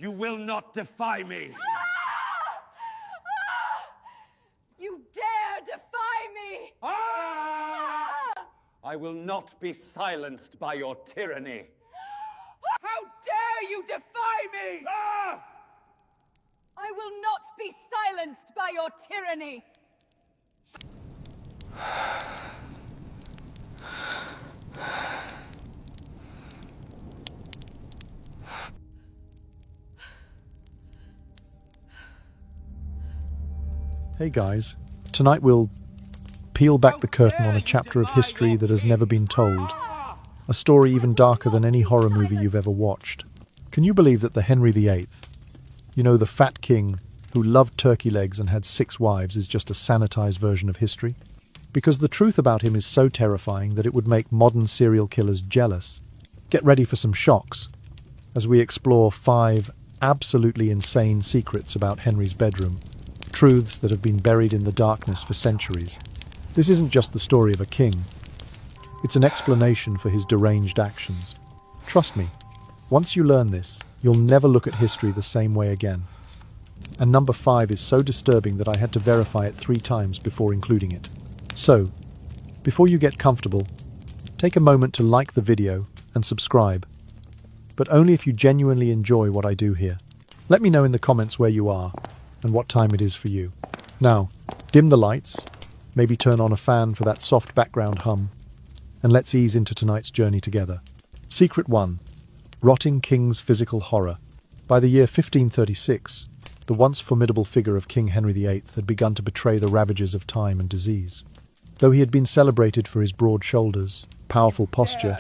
You will not defy me! You dare defy me! I will not be silenced by your tyranny. How dare you defy me! I will not be silenced by your tyranny! Hey guys, tonight we'll peel back the curtain on a chapter of history that has never been told. A story even darker than any horror movie you've ever watched. Can you believe that the Henry VIII, you know, the fat king who loved turkey legs and had 6 wives, is just a sanitized version of history? Because the truth about him is so terrifying that it would make modern serial killers jealous. Get ready for some shocks as we explore 5 absolutely insane secrets about Henry's bedroom. Truths that have been buried in the darkness for centuries. This isn't just the story of a king. It's an explanation for his deranged actions. Trust me, once you learn this, you'll never look at history the same way again. And number 5 is so disturbing that I had to verify it 3 times before including it. So, before you get comfortable, take a moment to like the video and subscribe. But only if you genuinely enjoy what I do here. Let me know in the comments where you are and what time it is for you. Now, dim the lights, maybe turn on a fan for that soft background hum, and let's ease into tonight's journey together. Secret 1. Rotting King's Physical Horror. By the year 1536, the once formidable figure of King Henry VIII had begun to betray the ravages of time and disease. Though he had been celebrated for his broad shoulders, powerful posture,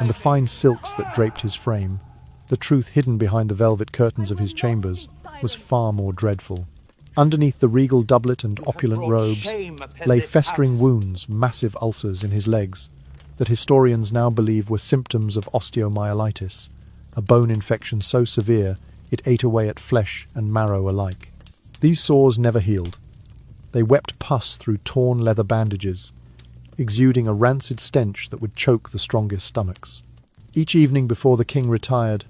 and the fine silks that draped his frame, the truth hidden behind the velvet curtains of his chambers was far more dreadful. Underneath the regal doublet and opulent robes lay festering wounds, massive ulcers in his legs, that historians now believe were symptoms of osteomyelitis, a bone infection so severe it ate away at flesh and marrow alike. These sores never healed. They wept pus through torn leather bandages, exuding a rancid stench that would choke the strongest stomachs. Each evening before the king retired,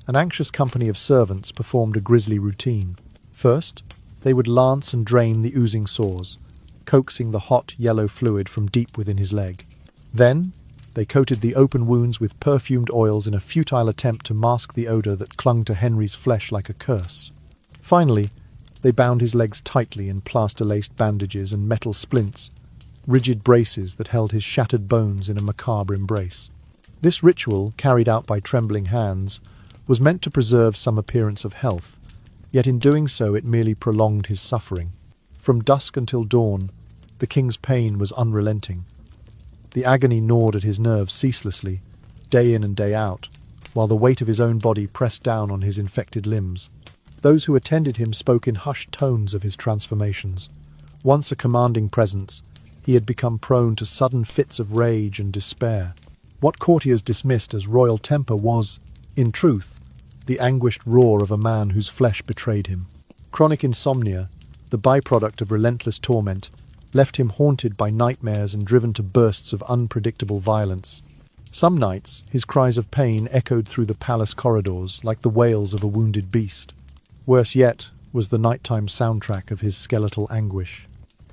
an anxious company of servants performed a grisly routine. First, they would lance and drain the oozing sores, coaxing the hot yellow fluid from deep within his leg. Then, they coated the open wounds with perfumed oils in a futile attempt to mask the odor that clung to Henry's flesh like a curse. Finally, they bound his legs tightly in plaster-laced bandages and metal splints, rigid braces that held his shattered bones in a macabre embrace. This ritual, carried out by trembling hands, was meant to preserve some appearance of health, yet in doing so it merely prolonged his suffering. From dusk until dawn, the king's pain was unrelenting. The agony gnawed at his nerves ceaselessly, day in and day out, while the weight of his own body pressed down on his infected limbs. Those who attended him spoke in hushed tones of his transformations. Once a commanding presence, he had become prone to sudden fits of rage and despair. What courtiers dismissed as royal temper was, in truth, the anguished roar of a man whose flesh betrayed him. Chronic insomnia, the byproduct of relentless torment, left him haunted by nightmares and driven to bursts of unpredictable violence. Some nights, his cries of pain echoed through the palace corridors like the wails of a wounded beast. Worse yet was the nighttime soundtrack of his skeletal anguish.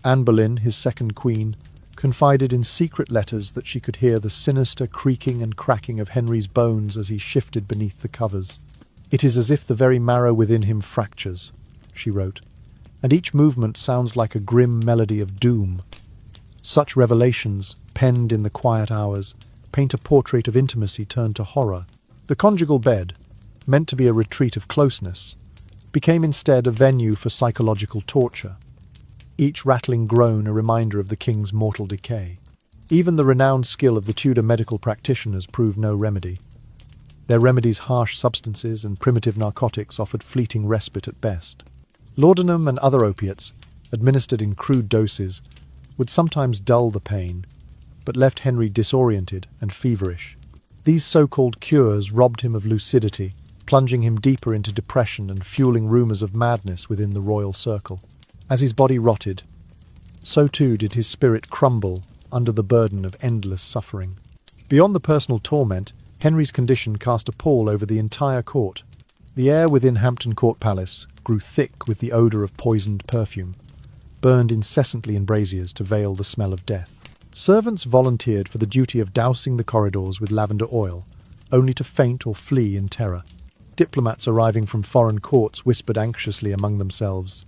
Anne Boleyn, his second queen, confided in secret letters that she could hear the sinister creaking and cracking of Henry's bones as he shifted beneath the covers. "It is as if the very marrow within him fractures," she wrote, "and each movement sounds like a grim melody of doom." Such revelations, penned in the quiet hours, paint a portrait of intimacy turned to horror. The conjugal bed, meant to be a retreat of closeness, became instead a venue for psychological torture, each rattling groan a reminder of the king's mortal decay. Even the renowned skill of the Tudor medical practitioners proved no remedy. Their remedies, harsh substances and primitive narcotics, offered fleeting respite at best. Laudanum and other opiates, administered in crude doses, would sometimes dull the pain, but left Henry disoriented and feverish. These so-called cures robbed him of lucidity, plunging him deeper into depression and fueling rumours of madness within the royal circle. As his body rotted, so too did his spirit crumble under the burden of endless suffering. Beyond the personal torment, Henry's condition cast a pall over the entire court. The air within Hampton Court Palace grew thick with the odour of poisoned perfume, burned incessantly in braziers to veil the smell of death. Servants volunteered for the duty of dousing the corridors with lavender oil, only to faint or flee in terror. Diplomats arriving from foreign courts whispered anxiously among themselves,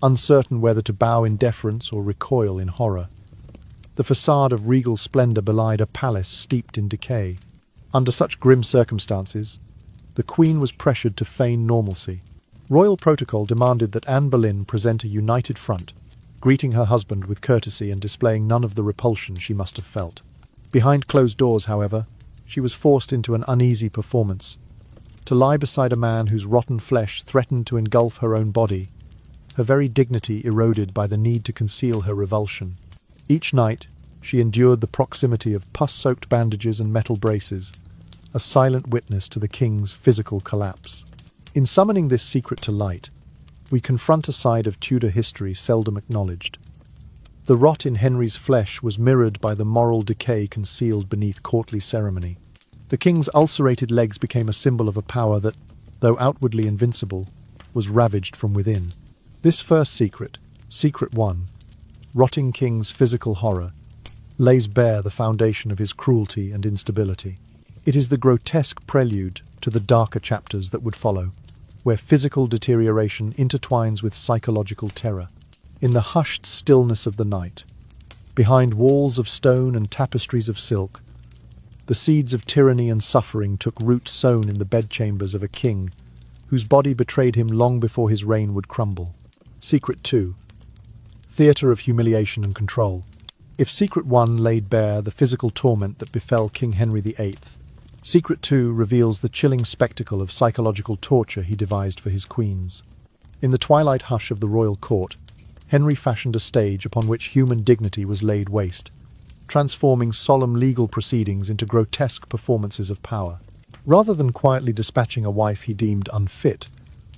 uncertain whether to bow in deference or recoil in horror. The facade of regal splendour belied a palace steeped in decay. Under such grim circumstances, the Queen was pressured to feign normalcy. Royal protocol demanded that Anne Boleyn present a united front, greeting her husband with courtesy and displaying none of the repulsion she must have felt. Behind closed doors, however, she was forced into an uneasy performance. To lie beside a man whose rotten flesh threatened to engulf her own body, her very dignity eroded by the need to conceal her revulsion. Each night, she endured the proximity of pus-soaked bandages and metal braces, a silent witness to the king's physical collapse. In summoning this secret to light, we confront a side of Tudor history seldom acknowledged. The rot in Henry's flesh was mirrored by the moral decay concealed beneath courtly ceremony. The king's ulcerated legs became a symbol of a power that, though outwardly invincible, was ravaged from within. This first secret, Secret 1, rotting king's physical horror, lays bare the foundation of his cruelty and instability. It is the grotesque prelude to the darker chapters that would follow, where physical deterioration intertwines with psychological terror. In the hushed stillness of the night, behind walls of stone and tapestries of silk, the seeds of tyranny and suffering took root sown in the bedchambers of a king whose body betrayed him long before his reign would crumble. Secret 2. Theatre of humiliation and control. If Secret 1 laid bare the physical torment that befell King Henry VIII, Secret 2 reveals the chilling spectacle of psychological torture he devised for his queens. In the twilight hush of the royal court, Henry fashioned a stage upon which human dignity was laid waste, transforming solemn legal proceedings into grotesque performances of power. Rather than quietly dispatching a wife he deemed unfit,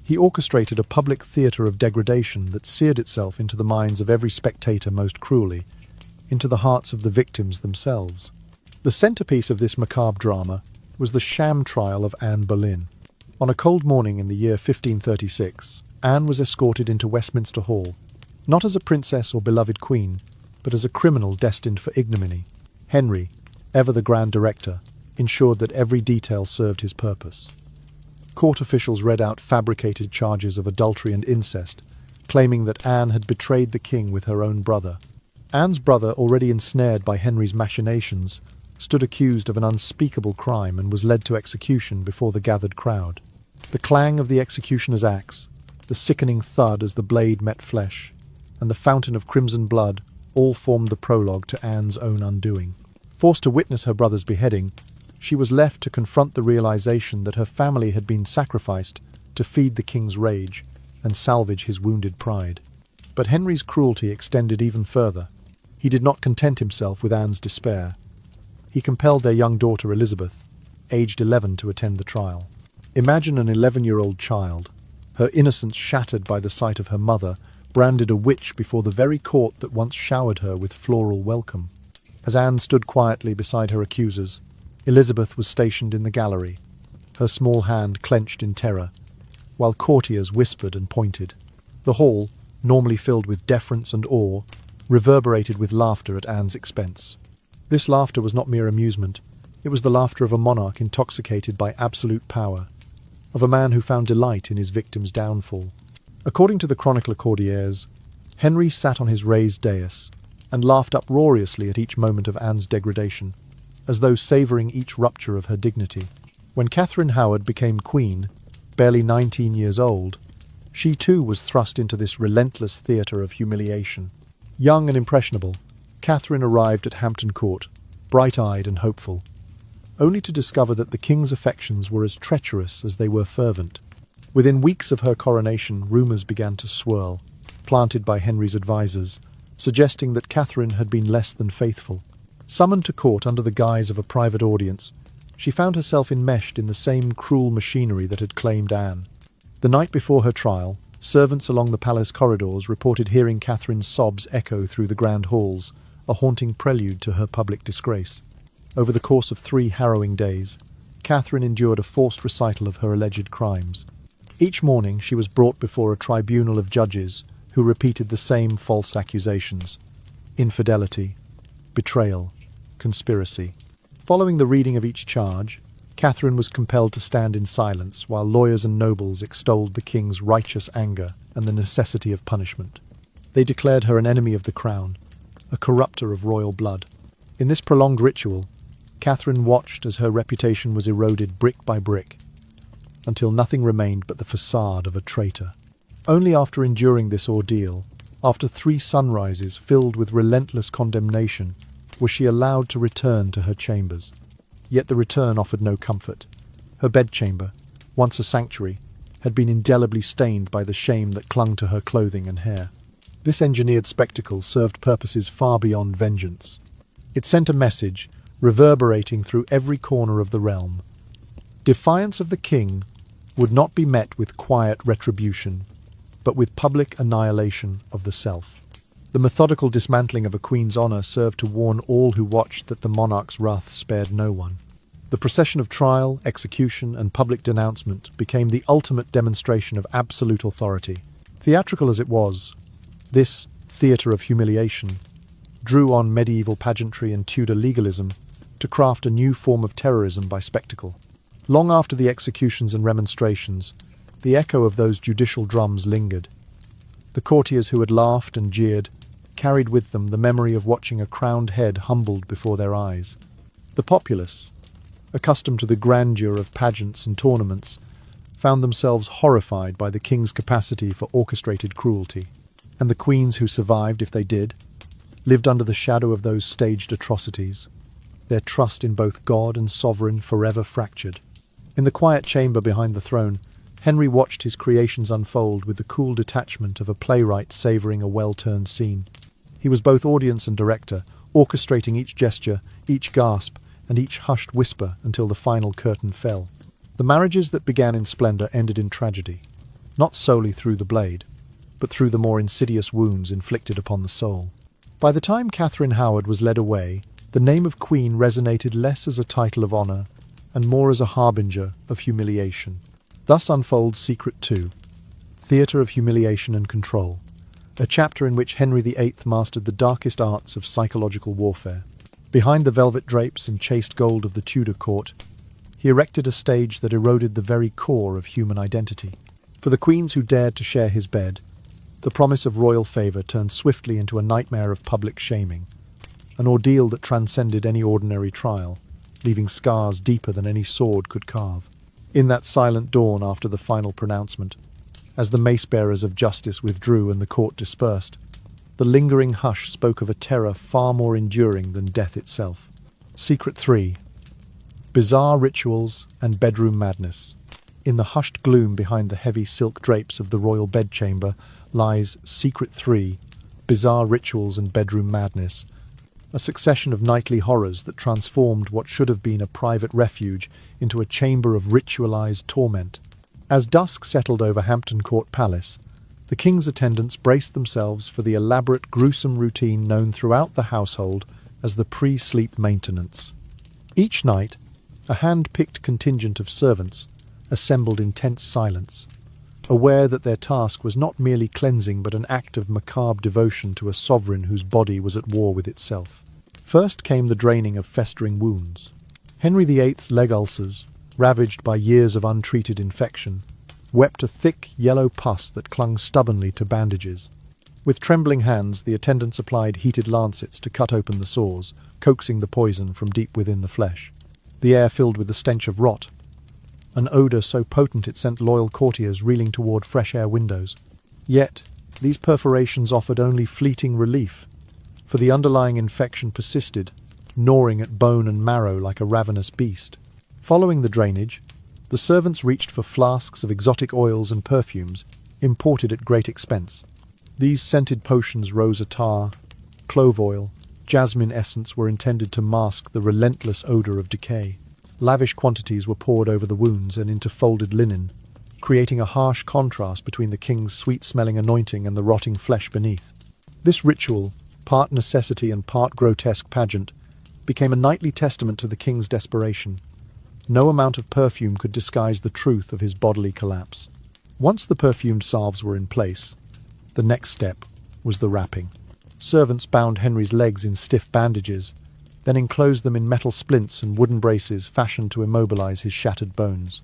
he orchestrated a public theatre of degradation that seared itself into the minds of every spectator most cruelly, into the hearts of the victims themselves. The centrepiece of this macabre drama was the sham trial of Anne Boleyn. On a cold morning in the year 1536, Anne was escorted into Westminster Hall, not as a princess or beloved queen, but as a criminal destined for ignominy. Henry, ever the Grand Director, ensured that every detail served his purpose. Court officials read out fabricated charges of adultery and incest, claiming that Anne had betrayed the king with her own brother. Anne's brother, already ensnared by Henry's machinations, stood accused of an unspeakable crime and was led to execution before the gathered crowd. The clang of the executioner's axe, the sickening thud as the blade met flesh, and the fountain of crimson blood all formed the prologue to Anne's own undoing. Forced to witness her brother's beheading, she was left to confront the realization that her family had been sacrificed to feed the king's rage and salvage his wounded pride. But Henry's cruelty extended even further. He did not content himself with Anne's despair. He compelled their young daughter Elizabeth, aged 11, to attend the trial. Imagine an 11-year-old child, her innocence shattered by the sight of her mother, branded a witch before the very court that once showered her with floral welcome. As Anne stood quietly beside her accusers, Elizabeth was stationed in the gallery, her small hand clenched in terror, while courtiers whispered and pointed. The hall, normally filled with deference and awe, reverberated with laughter at Anne's expense. This laughter was not mere amusement. It was the laughter of a monarch intoxicated by absolute power, of a man who found delight in his victim's downfall. According to the chronicler courtiers, Henry sat on his raised dais and laughed uproariously at each moment of Anne's degradation, as though savouring each rupture of her dignity. When Catherine Howard became queen, barely 19 years old, she too was thrust into this relentless theatre of humiliation. Young and impressionable, Catherine arrived at Hampton Court, bright-eyed and hopeful, only to discover that the king's affections were as treacherous as they were fervent. Within weeks of her coronation, rumours began to swirl, planted by Henry's advisers, suggesting that Catherine had been less than faithful. Summoned to court under the guise of a private audience, she found herself enmeshed in the same cruel machinery that had claimed Anne. The night before her trial, servants along the palace corridors reported hearing Catherine's sobs echo through the grand halls, a haunting prelude to her public disgrace. Over the course of 3 harrowing days, Catherine endured a forced recital of her alleged crimes. Each morning she was brought before a tribunal of judges who repeated the same false accusations: infidelity, betrayal, conspiracy. Following the reading of each charge, Catherine was compelled to stand in silence while lawyers and nobles extolled the king's righteous anger and the necessity of punishment. They declared her an enemy of the crown, a corrupter of royal blood. In this prolonged ritual, Catherine watched as her reputation was eroded brick by brick, until nothing remained but the facade of a traitor. Only after enduring this ordeal, after 3 sunrises filled with relentless condemnation, was she allowed to return to her chambers. Yet the return offered no comfort. Her bedchamber, once a sanctuary, had been indelibly stained by the shame that clung to her clothing and hair. This engineered spectacle served purposes far beyond vengeance. It sent a message, reverberating through every corner of the realm. Defiance of the king would not be met with quiet retribution, but with public annihilation of the self. The methodical dismantling of a queen's honour served to warn all who watched that the monarch's wrath spared no one. The procession of trial, execution, and public denouncement became the ultimate demonstration of absolute authority. Theatrical as it was, this theatre of humiliation drew on medieval pageantry and Tudor legalism to craft a new form of terrorism by spectacle. Long after the executions and remonstrations, the echo of those judicial drums lingered. The courtiers who had laughed and jeered carried with them the memory of watching a crowned head humbled before their eyes. The populace, accustomed to the grandeur of pageants and tournaments, found themselves horrified by the king's capacity for orchestrated cruelty. And the queens who survived, if they did, lived under the shadow of those staged atrocities, their trust in both God and sovereign forever fractured. In the quiet chamber behind the throne, Henry watched his creations unfold with the cool detachment of a playwright savouring a well-turned scene. He was both audience and director, orchestrating each gesture, each gasp, and each hushed whisper until the final curtain fell. The marriages that began in splendour ended in tragedy, not solely through the blade, but through the more insidious wounds inflicted upon the soul. By the time Catherine Howard was led away, the name of Queen resonated less as a title of honour and more as a harbinger of humiliation. Thus unfolds Secret 2, Theatre of Humiliation and Control, a chapter in which Henry VIII mastered the darkest arts of psychological warfare. Behind the velvet drapes and chased gold of the Tudor court, he erected a stage that eroded the very core of human identity. For the queens who dared to share his bed, the promise of royal favour turned swiftly into a nightmare of public shaming, an ordeal that transcended any ordinary trial, leaving scars deeper than any sword could carve. In that silent dawn after the final pronouncement, as the mace-bearers of justice withdrew and the court dispersed, the lingering hush spoke of a terror far more enduring than death itself. Secret 3. Bizarre Rituals and Bedroom Madness. In the hushed gloom behind the heavy silk drapes of the royal bedchamber lies Secret 3, Bizarre Rituals and Bedroom Madness, a succession of nightly horrors that transformed what should have been a private refuge into a chamber of ritualized torment. As dusk settled over Hampton Court Palace, the king's attendants braced themselves for the elaborate, gruesome routine known throughout the household as the pre-sleep maintenance. Each night, a hand-picked contingent of servants assembled in tense silence, aware that their task was not merely cleansing but an act of macabre devotion to a sovereign whose body was at war with itself. First came the draining of festering wounds. Henry VIII's leg ulcers, ravaged by years of untreated infection, wept a thick yellow pus that clung stubbornly to bandages. With trembling hands, the attendants applied heated lancets to cut open the sores, coaxing the poison from deep within the flesh. The air filled with the stench of rot, an odour so potent it sent loyal courtiers reeling toward fresh air windows. Yet, these perforations offered only fleeting relief, for the underlying infection persisted, gnawing at bone and marrow like a ravenous beast. Following the drainage, the servants reached for flasks of exotic oils and perfumes, imported at great expense. These scented potions rose attar, clove oil, jasmine essence were intended to mask the relentless odour of decay. Lavish quantities were poured over the wounds and into folded linen, creating a harsh contrast between the king's sweet-smelling anointing and the rotting flesh beneath. This ritual, part necessity and part grotesque pageant, became a nightly testament to the king's desperation. No amount of perfume could disguise the truth of his bodily collapse. Once the perfumed salves were in place, the next step was the wrapping. Servants bound Henry's legs in stiff bandages, then enclosed them in metal splints and wooden braces fashioned to immobilize his shattered bones.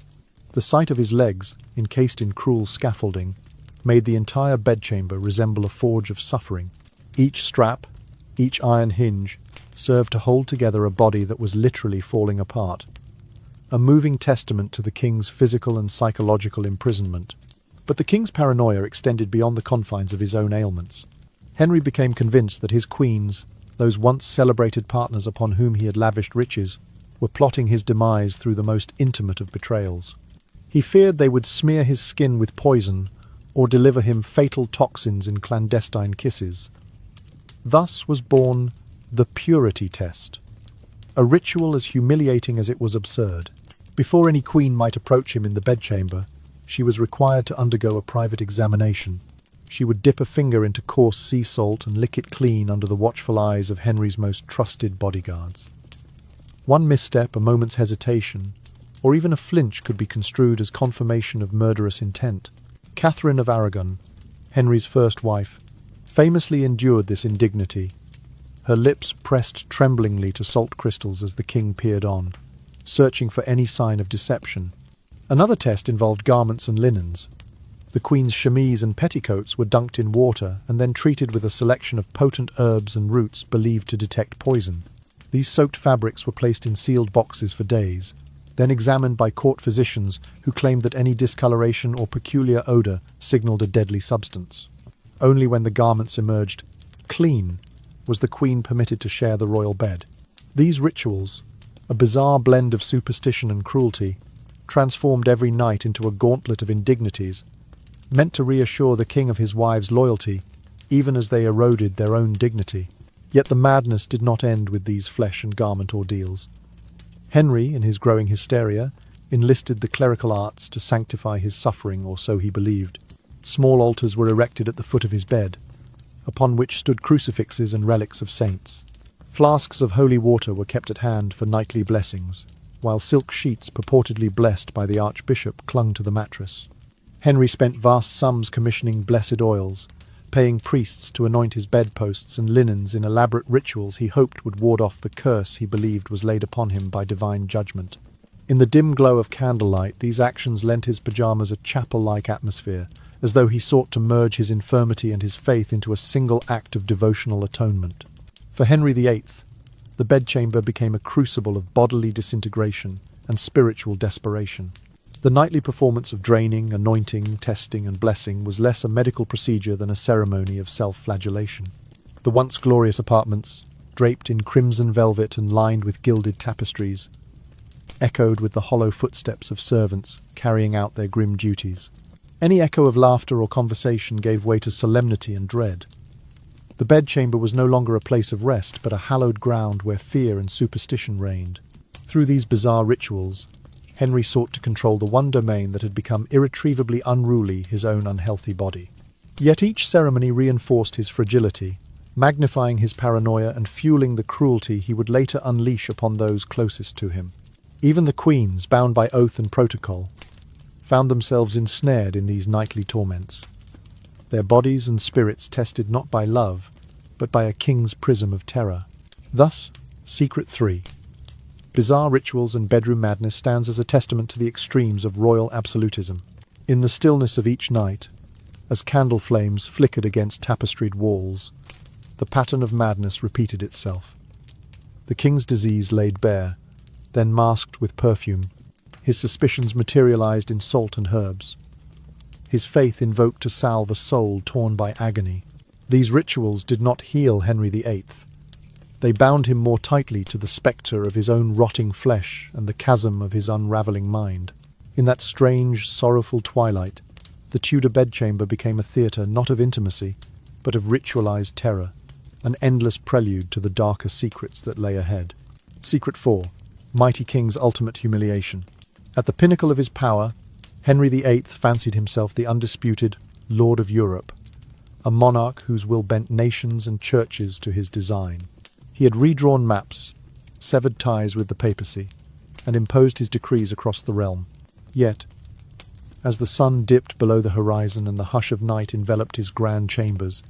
The sight of his legs, encased in cruel scaffolding, made the entire bedchamber resemble a forge of suffering. Each strap, each iron hinge, served to hold together a body that was literally falling apart. A moving testament to the king's physical and psychological imprisonment. But the king's paranoia extended beyond the confines of his own ailments. Henry became convinced that his queens, those once celebrated partners upon whom he had lavished riches, were plotting his demise through the most intimate of betrayals. He feared they would smear his skin with poison or deliver him fatal toxins in clandestine kisses. Thus was born the purity test, a ritual as humiliating as it was absurd. Before any queen might approach him in the bedchamber, she was required to undergo a private examination. She would dip a finger into coarse sea salt and lick it clean under the watchful eyes of Henry's most trusted bodyguards. One misstep, a moment's hesitation, or even a flinch could be construed as confirmation of murderous intent. Catherine of Aragon, Henry's first wife, famously endured this indignity, her lips pressed tremblingly to salt crystals as the king peered on, searching for any sign of deception. Another test involved garments and linens. The queen's chemise and petticoats were dunked in water and then treated with a selection of potent herbs and roots believed to detect poison. These soaked fabrics were placed in sealed boxes for days, then examined by court physicians who claimed that any discoloration or peculiar odor signaled a deadly substance. Only when the garments emerged clean was the queen permitted to share the royal bed. These rituals, a bizarre blend of superstition and cruelty, transformed every night into a gauntlet of indignities, meant to reassure the king of his wives' loyalty, even as they eroded their own dignity. Yet the madness did not end with these flesh and garment ordeals. Henry, in his growing hysteria, enlisted the clerical arts to sanctify his suffering, or so he believed. Small altars were erected at the foot of his bed, upon which stood crucifixes and relics of saints. Flasks of holy water were kept at hand for nightly blessings, while silk sheets purportedly blessed by the archbishop clung to the mattress. Henry spent vast sums commissioning blessed oils, paying priests to anoint his bedposts and linens in elaborate rituals he hoped would ward off the curse he believed was laid upon him by divine judgment. In the dim glow of candlelight, these actions lent his pyjamas a chapel-like atmosphere, as though he sought to merge his infirmity and his faith into a single act of devotional atonement. For Henry VIII, the bedchamber became a crucible of bodily disintegration and spiritual desperation. The nightly performance of draining, anointing, testing, and blessing was less a medical procedure than a ceremony of self-flagellation. The once glorious apartments, draped in crimson velvet and lined with gilded tapestries, echoed with the hollow footsteps of servants carrying out their grim duties. Any echo of laughter or conversation gave way to solemnity and dread. The bedchamber was no longer a place of rest, but a hallowed ground where fear and superstition reigned. Through these bizarre rituals, Henry sought to control the one domain that had become irretrievably unruly, his own unhealthy body. Yet each ceremony reinforced his fragility, magnifying his paranoia and fueling the cruelty he would later unleash upon those closest to him. Even the queens, bound by oath and protocol, found themselves ensnared in these nightly torments, their bodies and spirits tested not by love, but by a king's prism of terror. Thus, Secret 3. Bizarre rituals and bedroom madness stands as a testament to the extremes of royal absolutism. In the stillness of each night, as candle flames flickered against tapestried walls, the pattern of madness repeated itself. The king's disease laid bare, then masked with perfume. His suspicions materialized in salt and herbs. His faith invoked to salve a soul torn by agony. These rituals did not heal Henry VIII. They bound him more tightly to the spectre of his own rotting flesh and the chasm of his unravelling mind. In that strange, sorrowful twilight, the Tudor bedchamber became a theatre not of intimacy, but of ritualized terror, an endless prelude to the darker secrets that lay ahead. Secret 4. Mighty King's ultimate humiliation. At the pinnacle of his power, Henry VIII fancied himself the undisputed Lord of Europe, a monarch whose will bent nations and churches to his design. He had redrawn maps, severed ties with the papacy, and imposed his decrees across the realm. Yet, As the sun dipped below the horizon and the hush of night enveloped his grand chambers,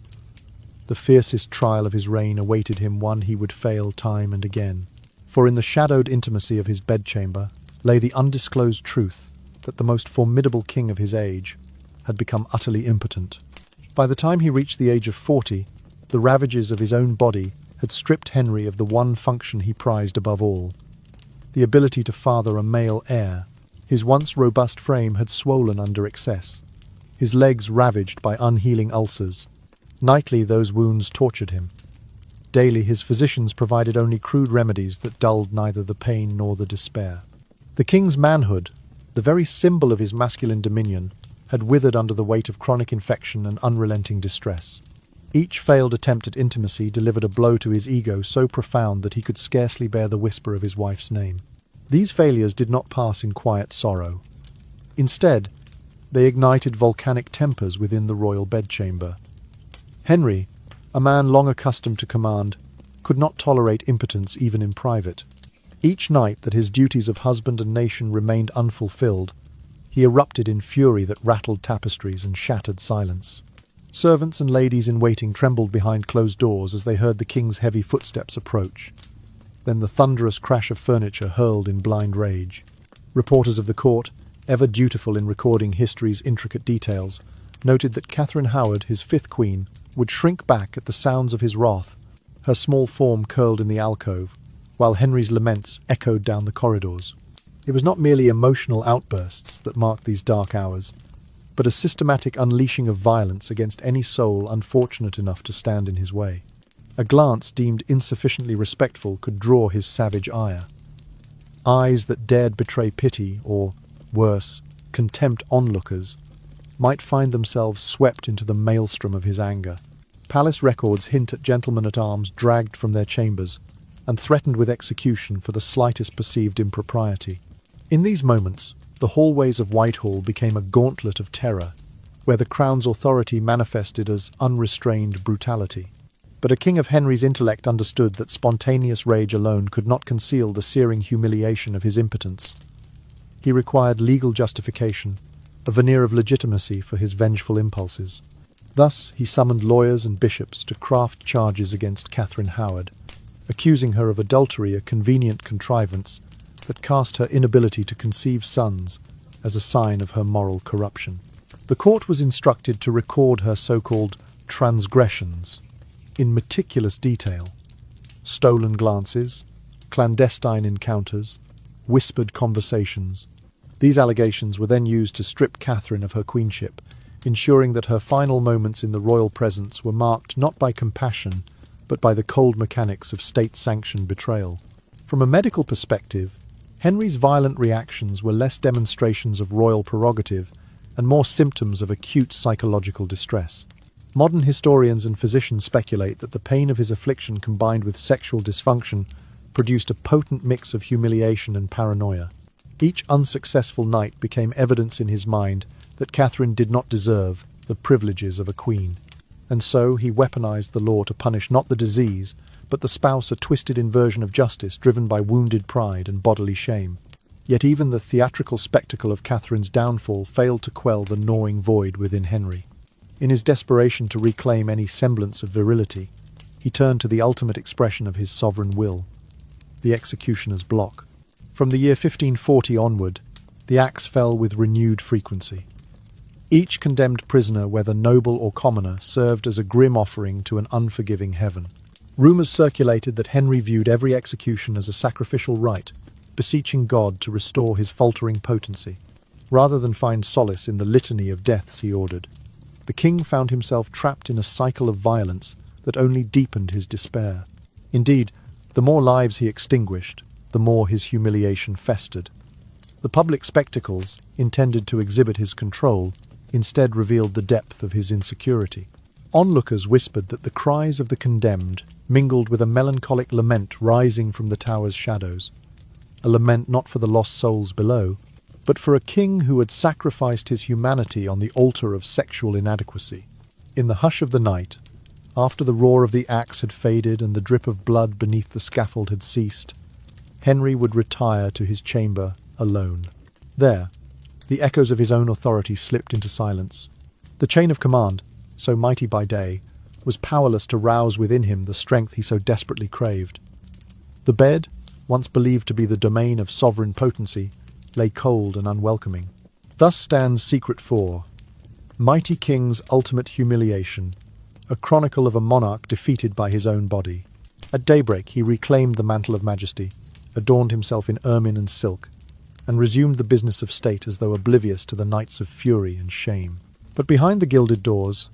the fiercest trial of his reign awaited him, one he would fail time and again. For in the shadowed intimacy of his bedchamber lay the undisclosed truth that the most formidable king of his age had become utterly impotent. By the time he reached the age of 40, the ravages of his own body had stripped Henry of the one function he prized above all, the ability to father a male heir. His once robust frame had swollen under excess, his legs ravaged by unhealing ulcers. Nightly those wounds tortured him. Daily his physicians provided only crude remedies that dulled neither the pain nor the despair. The king's manhood, the very symbol of his masculine dominion, had withered under the weight of chronic infection and unrelenting distress. Each failed attempt at intimacy delivered a blow to his ego so profound that he could scarcely bear the whisper of his wife's name. These failures did not pass in quiet sorrow. Instead, they ignited volcanic tempers within the royal bedchamber. Henry, a man long accustomed to command, could not tolerate impotence even in private. Each night that his duties of husband and nation remained unfulfilled, he erupted in fury that rattled tapestries and shattered silence. Servants and ladies in waiting trembled behind closed doors as they heard the king's heavy footsteps approach. Then the thunderous crash of furniture hurled in blind rage. Reporters of the court, ever dutiful in recording history's intricate details, noted that Catherine Howard, his fifth queen, would shrink back at the sounds of his wrath, her small form curled in the alcove, while Henry's laments echoed down the corridors. It was not merely emotional outbursts that marked these dark hours, but a systematic unleashing of violence against any soul unfortunate enough to stand in his way. A glance deemed insufficiently respectful could draw his savage ire. Eyes that dared betray pity or, worse, contempt onlookers might find themselves swept into the maelstrom of his anger. Palace records hint at gentlemen-at-arms dragged from their chambers and threatened with execution for the slightest perceived impropriety. In these moments, the hallways of Whitehall became a gauntlet of terror, where the Crown's authority manifested as unrestrained brutality. But a king of Henry's intellect understood that spontaneous rage alone could not conceal the searing humiliation of his impotence. He required legal justification, a veneer of legitimacy for his vengeful impulses. Thus he summoned lawyers and bishops to craft charges against Catherine Howard, accusing her of adultery, a convenient contrivance that cast her inability to conceive sons as a sign of her moral corruption. The court was instructed to record her so-called transgressions in meticulous detail: stolen glances, clandestine encounters, whispered conversations. These allegations were then used to strip Catherine of her queenship, ensuring that her final moments in the royal presence were marked not by compassion, but by the cold mechanics of state-sanctioned betrayal. From a medical perspective, Henry's violent reactions were less demonstrations of royal prerogative and more symptoms of acute psychological distress. Modern historians and physicians speculate that the pain of his affliction combined with sexual dysfunction produced a potent mix of humiliation and paranoia. Each unsuccessful night became evidence in his mind that Catherine did not deserve the privileges of a queen, and so he weaponized the law to punish not the disease, but the spouse, a twisted inversion of justice driven by wounded pride and bodily shame. Yet even the theatrical spectacle of Catherine's downfall failed to quell the gnawing void within Henry. In his desperation to reclaim any semblance of virility, he turned to the ultimate expression of his sovereign will, the executioner's block. From the year 1540 onward, the axe fell with renewed frequency. Each condemned prisoner, whether noble or commoner, served as a grim offering to an unforgiving heaven. Rumours circulated that Henry viewed every execution as a sacrificial rite, beseeching God to restore his faltering potency. Rather than find solace in the litany of deaths he ordered, the king found himself trapped in a cycle of violence that only deepened his despair. Indeed, the more lives he extinguished, the more his humiliation festered. The public spectacles, intended to exhibit his control, instead revealed the depth of his insecurity. Onlookers whispered that the cries of the condemned mingled with a melancholic lament rising from the tower's shadows, a lament not for the lost souls below, but for a king who had sacrificed his humanity on the altar of sexual inadequacy. In the hush of the night, after the roar of the axe had faded and the drip of blood beneath the scaffold had ceased, Henry would retire to his chamber alone. There, The echoes of his own authority slipped into silence. The chain of command, so mighty by day, was powerless to rouse within him the strength he so desperately craved. The bed, once believed to be the domain of sovereign potency, lay cold and unwelcoming. Thus stands Secret 4, Mighty King's Ultimate Humiliation, a chronicle of a monarch defeated by his own body. At daybreak he reclaimed the mantle of majesty, adorned himself in ermine and silk, and resumed the business of state as though oblivious to the nights of fury and shame. But behind the gilded doors,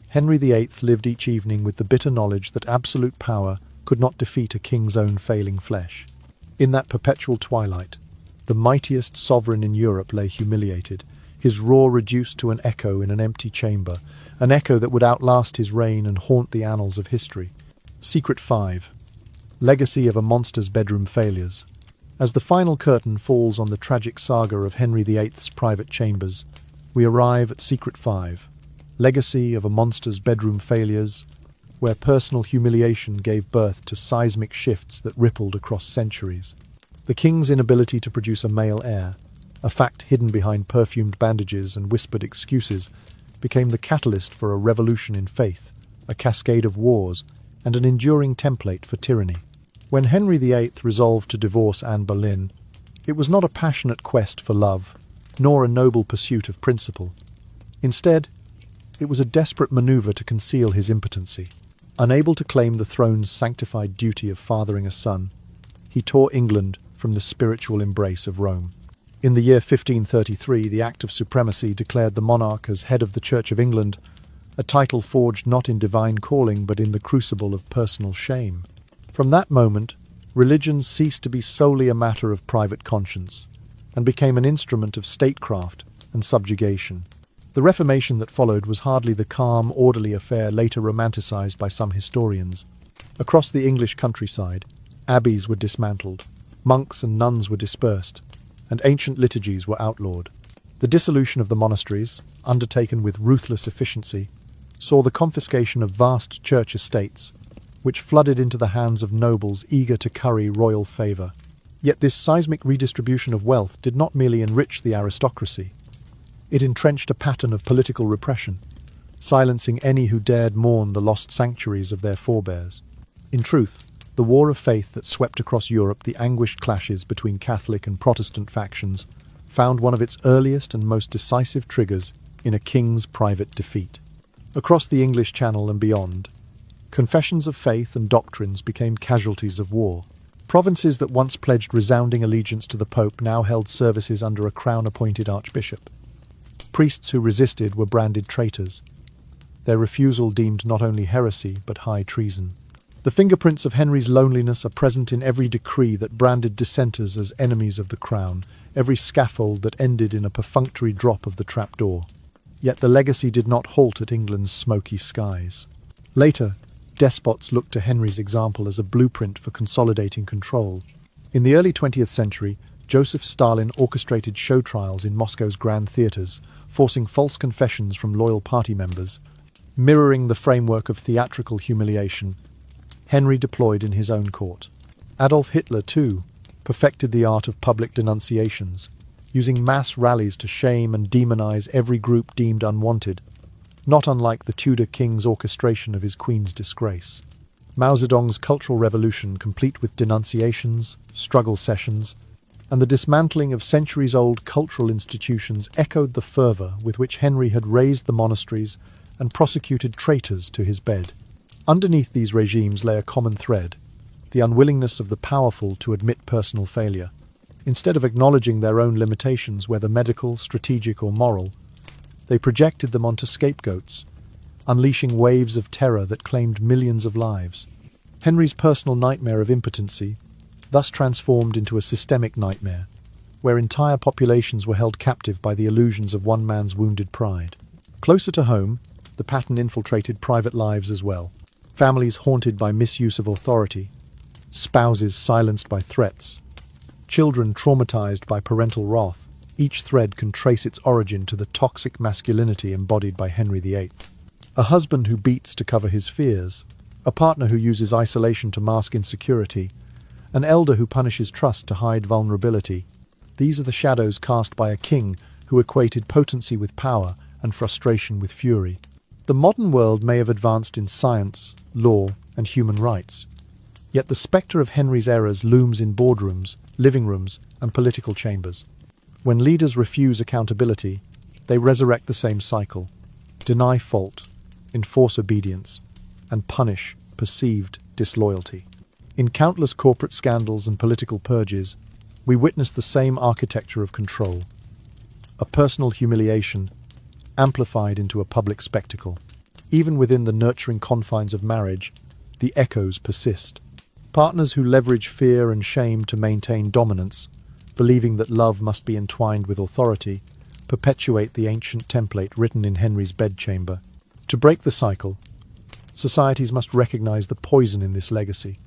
Henry VIII lived each evening with the bitter knowledge that absolute power could not defeat a king's own failing flesh. In that perpetual twilight, the mightiest sovereign in Europe lay humiliated, his roar reduced to an echo in an empty chamber, an echo that would outlast his reign and haunt the annals of history. Secret 5, Legacy of a Monster's Bedroom Failures. As the final curtain falls on the tragic saga of Henry VIII's private chambers, we arrive at Secret 5, Legacy of a Monster's Bedroom Failures, where personal humiliation gave birth to seismic shifts that rippled across centuries. The king's inability to produce a male heir, a fact hidden behind perfumed bandages and whispered excuses, became the catalyst for a revolution in faith, a cascade of wars, and an enduring template for tyranny. When Henry VIII resolved to divorce Anne Boleyn, it was not a passionate quest for love, nor a noble pursuit of principle. Instead, it was a desperate maneuver to conceal his impotency. Unable to claim the throne's sanctified duty of fathering a son, he tore England from the spiritual embrace of Rome. In the year 1533, the Act of Supremacy declared the monarch as head of the Church of England, a title forged not in divine calling but in the crucible of personal shame. From that moment, religion ceased to be solely a matter of private conscience, and became an instrument of statecraft and subjugation. The Reformation that followed was hardly the calm, orderly affair later romanticized by some historians. Across the English countryside, abbeys were dismantled, monks and nuns were dispersed, and ancient liturgies were outlawed. The dissolution of the monasteries, undertaken with ruthless efficiency, saw the confiscation of vast church estates, which flooded into the hands of nobles eager to curry royal favour. Yet this seismic redistribution of wealth did not merely enrich the aristocracy. It entrenched a pattern of political repression, silencing any who dared mourn the lost sanctuaries of their forebears. In truth, the war of faith that swept across Europe, the anguished clashes between Catholic and Protestant factions, found one of its earliest and most decisive triggers in a king's private defeat. Across the English Channel and beyond, confessions of faith and doctrines became casualties of war. Provinces that once pledged resounding allegiance to the Pope now held services under a crown-appointed archbishop. Priests who resisted were branded traitors, their refusal deemed not only heresy but high treason. The fingerprints of Henry's loneliness are present in every decree that branded dissenters as enemies of the crown, every scaffold that ended in a perfunctory drop of the trapdoor. Yet the legacy did not halt at England's smoky skies. Later, despots looked to Henry's example as a blueprint for consolidating control. In the early 20th century, Joseph Stalin orchestrated show trials in Moscow's grand theatres, forcing false confessions from loyal party members. Mirroring the framework of theatrical humiliation, Henry deployed in his own court. Adolf Hitler, too, perfected the art of public denunciations, using mass rallies to shame and demonize every group deemed unwanted, not unlike the Tudor king's orchestration of his queen's disgrace. Mao Zedong's Cultural Revolution, complete with denunciations, struggle sessions, and the dismantling of centuries-old cultural institutions, echoed the fervour with which Henry had razed the monasteries and prosecuted traitors to his bed. Underneath these regimes lay a common thread, the unwillingness of the powerful to admit personal failure. Instead of acknowledging their own limitations, whether medical, strategic or moral, they projected them onto scapegoats, unleashing waves of terror that claimed millions of lives. Henry's personal nightmare of impotency thus transformed into a systemic nightmare, where entire populations were held captive by the illusions of one man's wounded pride. Closer to home, the pattern infiltrated private lives as well. Families haunted by misuse of authority, spouses silenced by threats, children traumatized by parental wrath. Each thread can trace its origin to the toxic masculinity embodied by Henry VIII. A husband who beats to cover his fears, a partner who uses isolation to mask insecurity, an elder who punishes trust to hide vulnerability. These are the shadows cast by a king who equated potency with power and frustration with fury. The modern world may have advanced in science, law, and human rights, yet the spectre of Henry's errors looms in boardrooms, living rooms, and political chambers. When leaders refuse accountability, they resurrect the same cycle, deny fault, enforce obedience, and punish perceived disloyalty. In countless corporate scandals and political purges, we witness the same architecture of control, a personal humiliation amplified into a public spectacle. Even within the nurturing confines of marriage, the echoes persist. Partners who leverage fear and shame to maintain dominance, believing that love must be entwined with authority, perpetuate the ancient template written in Henry's bedchamber. To break the cycle, societies must recognize the poison in this legacy,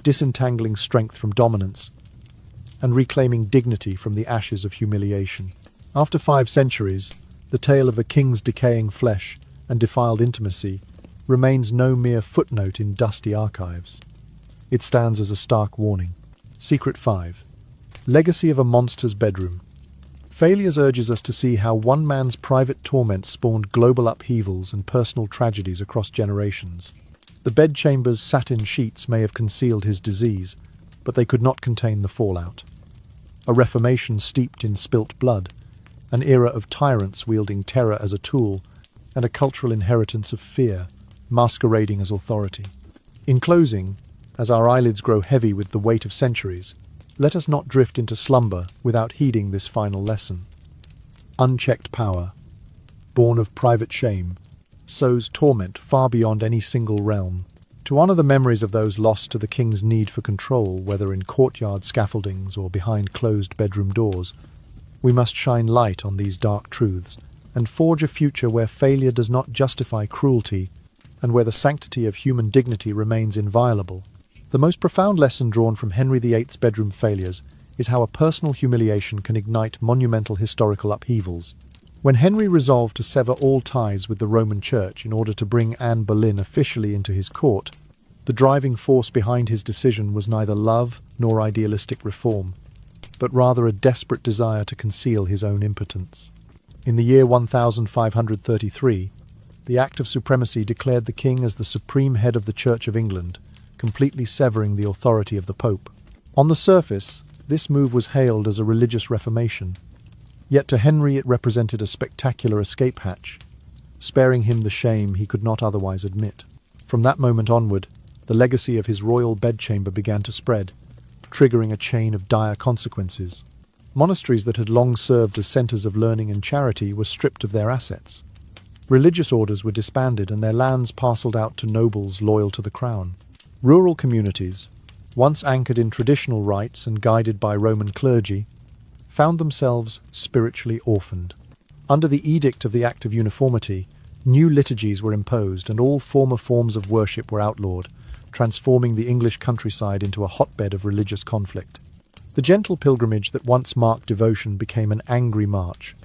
disentangling strength from dominance, and reclaiming dignity from the ashes of humiliation. After 5 centuries, the tale of a king's decaying flesh and defiled intimacy remains no mere footnote in dusty archives. It stands as a stark warning. Secret 5. Legacy of a monster's bedroom. Failures urges us to see how one man's private torment spawned global upheavals and personal tragedies across generations. The bedchamber's satin sheets may have concealed his disease, but they could not contain the fallout. A reformation steeped in spilt blood, an era of tyrants wielding terror as a tool, and a cultural inheritance of fear, masquerading as authority. In closing, as our eyelids grow heavy with the weight of centuries, let us not drift into slumber without heeding this final lesson. Unchecked power, born of private shame, sows torment far beyond any single realm. To honor the memories of those lost to the king's need for control, whether in courtyard scaffoldings or behind closed bedroom doors, we must shine light on these dark truths and forge a future where failure does not justify cruelty and where the sanctity of human dignity remains inviolable. The most profound lesson drawn from Henry VIII's bedroom failures is how a personal humiliation can ignite monumental historical upheavals. When Henry resolved to sever all ties with the Roman Church in order to bring Anne Boleyn officially into his court, the driving force behind his decision was neither love nor idealistic reform, but rather a desperate desire to conceal his own impotence. In the year 1533, the Act of Supremacy declared the king as the supreme head of the Church of England, completely severing the authority of the Pope. On the surface, this move was hailed as a religious reformation, yet to Henry it represented a spectacular escape hatch, sparing him the shame he could not otherwise admit. From that moment onward, the legacy of his royal bedchamber began to spread, triggering a chain of dire consequences. Monasteries that had long served as centers of learning and charity were stripped of their assets. Religious orders were disbanded and their lands parceled out to nobles loyal to the crown. Rural communities, once anchored in traditional rites and guided by Roman clergy, found themselves spiritually orphaned. Under the edict of the Act of Uniformity, new liturgies were imposed and all former forms of worship were outlawed, transforming the English countryside into a hotbed of religious conflict. The gentle pilgrimage that once marked devotion became an angry march,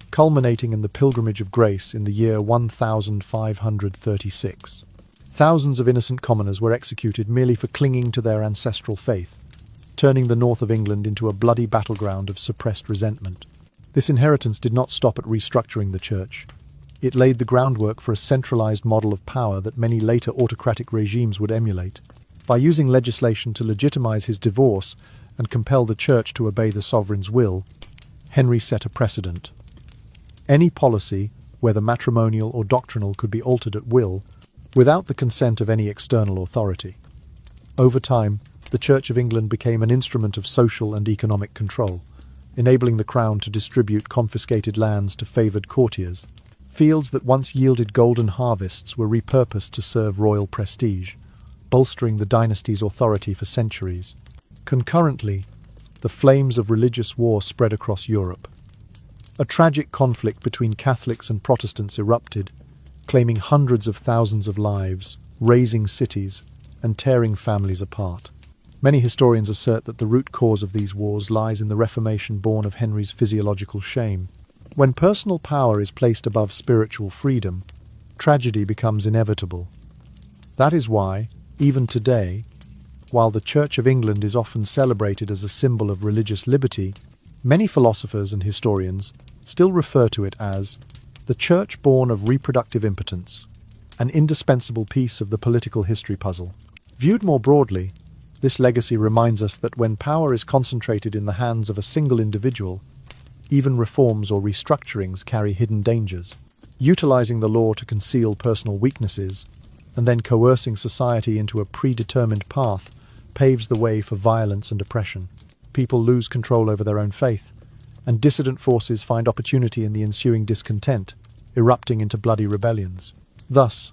culminating in the Pilgrimage of Grace in the year 1536. Thousands of innocent commoners were executed merely for clinging to their ancestral faith, turning the north of England into a bloody battleground of suppressed resentment. This inheritance did not stop at restructuring the church. It laid the groundwork for a centralized model of power that many later autocratic regimes would emulate. By using legislation to legitimize his divorce and compel the church to obey the sovereign's will, Henry set a precedent. Any policy, whether matrimonial or doctrinal, could be altered at will, without the consent of any external authority. Over time, the Church of England became an instrument of social and economic control, enabling the Crown to distribute confiscated lands to favoured courtiers. Fields that once yielded golden harvests were repurposed to serve royal prestige, bolstering the dynasty's authority for centuries. Concurrently, the flames of religious war spread across Europe. A tragic conflict between Catholics and Protestants erupted, claiming hundreds of thousands of lives, razing cities, and tearing families apart. Many historians assert that the root cause of these wars lies in the Reformation born of Henry's physiological shame. When personal power is placed above spiritual freedom, tragedy becomes inevitable. That is why, even today, while the Church of England is often celebrated as a symbol of religious liberty, many philosophers and historians still refer to it as the church born of reproductive impotence, an indispensable piece of the political history puzzle. Viewed more broadly, this legacy reminds us that when power is concentrated in the hands of a single individual, even reforms or restructurings carry hidden dangers. Utilizing the law to conceal personal weaknesses and then coercing society into a predetermined path paves the way for violence and oppression. People lose control over their own faith, and dissident forces find opportunity in the ensuing discontent, erupting into bloody rebellions. Thus,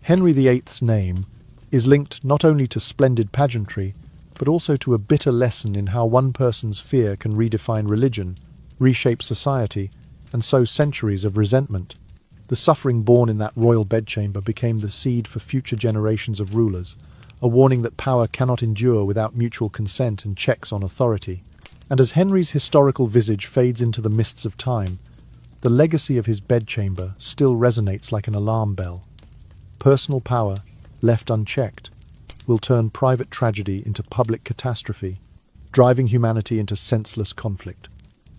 Henry VIII's name is linked not only to splendid pageantry, but also to a bitter lesson in how one person's fear can redefine religion, reshape society, and sow centuries of resentment. The suffering born in that royal bedchamber became the seed for future generations of rulers, a warning that power cannot endure without mutual consent and checks on authority. And as Henry's historical visage fades into the mists of time, the legacy of his bedchamber still resonates like an alarm bell. Personal power, left unchecked, will turn private tragedy into public catastrophe, driving humanity into senseless conflict.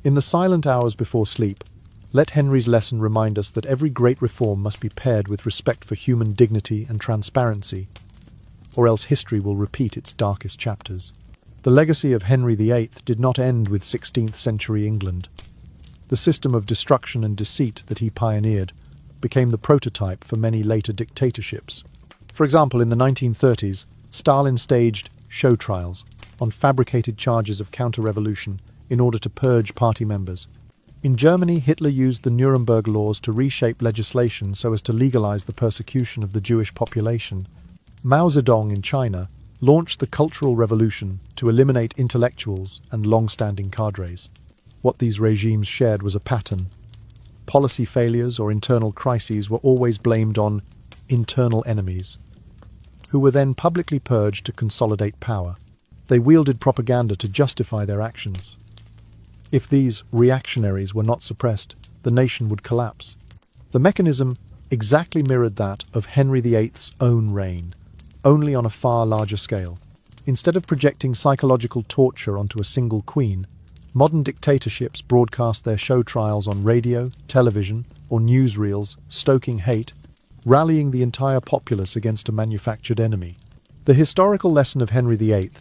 In the silent hours before sleep, let Henry's lesson remind us that every great reform must be paired with respect for human dignity and transparency, or else history will repeat its darkest chapters. The legacy of Henry VIII did not end with 16th century England. The system of destruction and deceit that he pioneered became the prototype for many later dictatorships. For example, in the 1930s, Stalin staged show trials on fabricated charges of counter-revolution in order to purge party members. In Germany, Hitler used the Nuremberg laws to reshape legislation so as to legalize the persecution of the Jewish population. Mao Zedong in China launched the Cultural Revolution to eliminate intellectuals and long-standing cadres. What these regimes shared was a pattern. Policy failures or internal crises were always blamed on internal enemies, who were then publicly purged to consolidate power. They wielded propaganda to justify their actions. If these reactionaries were not suppressed, the nation would collapse. The mechanism exactly mirrored that of Henry VIII's own reign, only on a far larger scale. Instead of projecting psychological torture onto a single queen, modern dictatorships broadcast their show trials on radio, television, or newsreels, stoking hate, rallying the entire populace against a manufactured enemy. The historical lesson of Henry VIII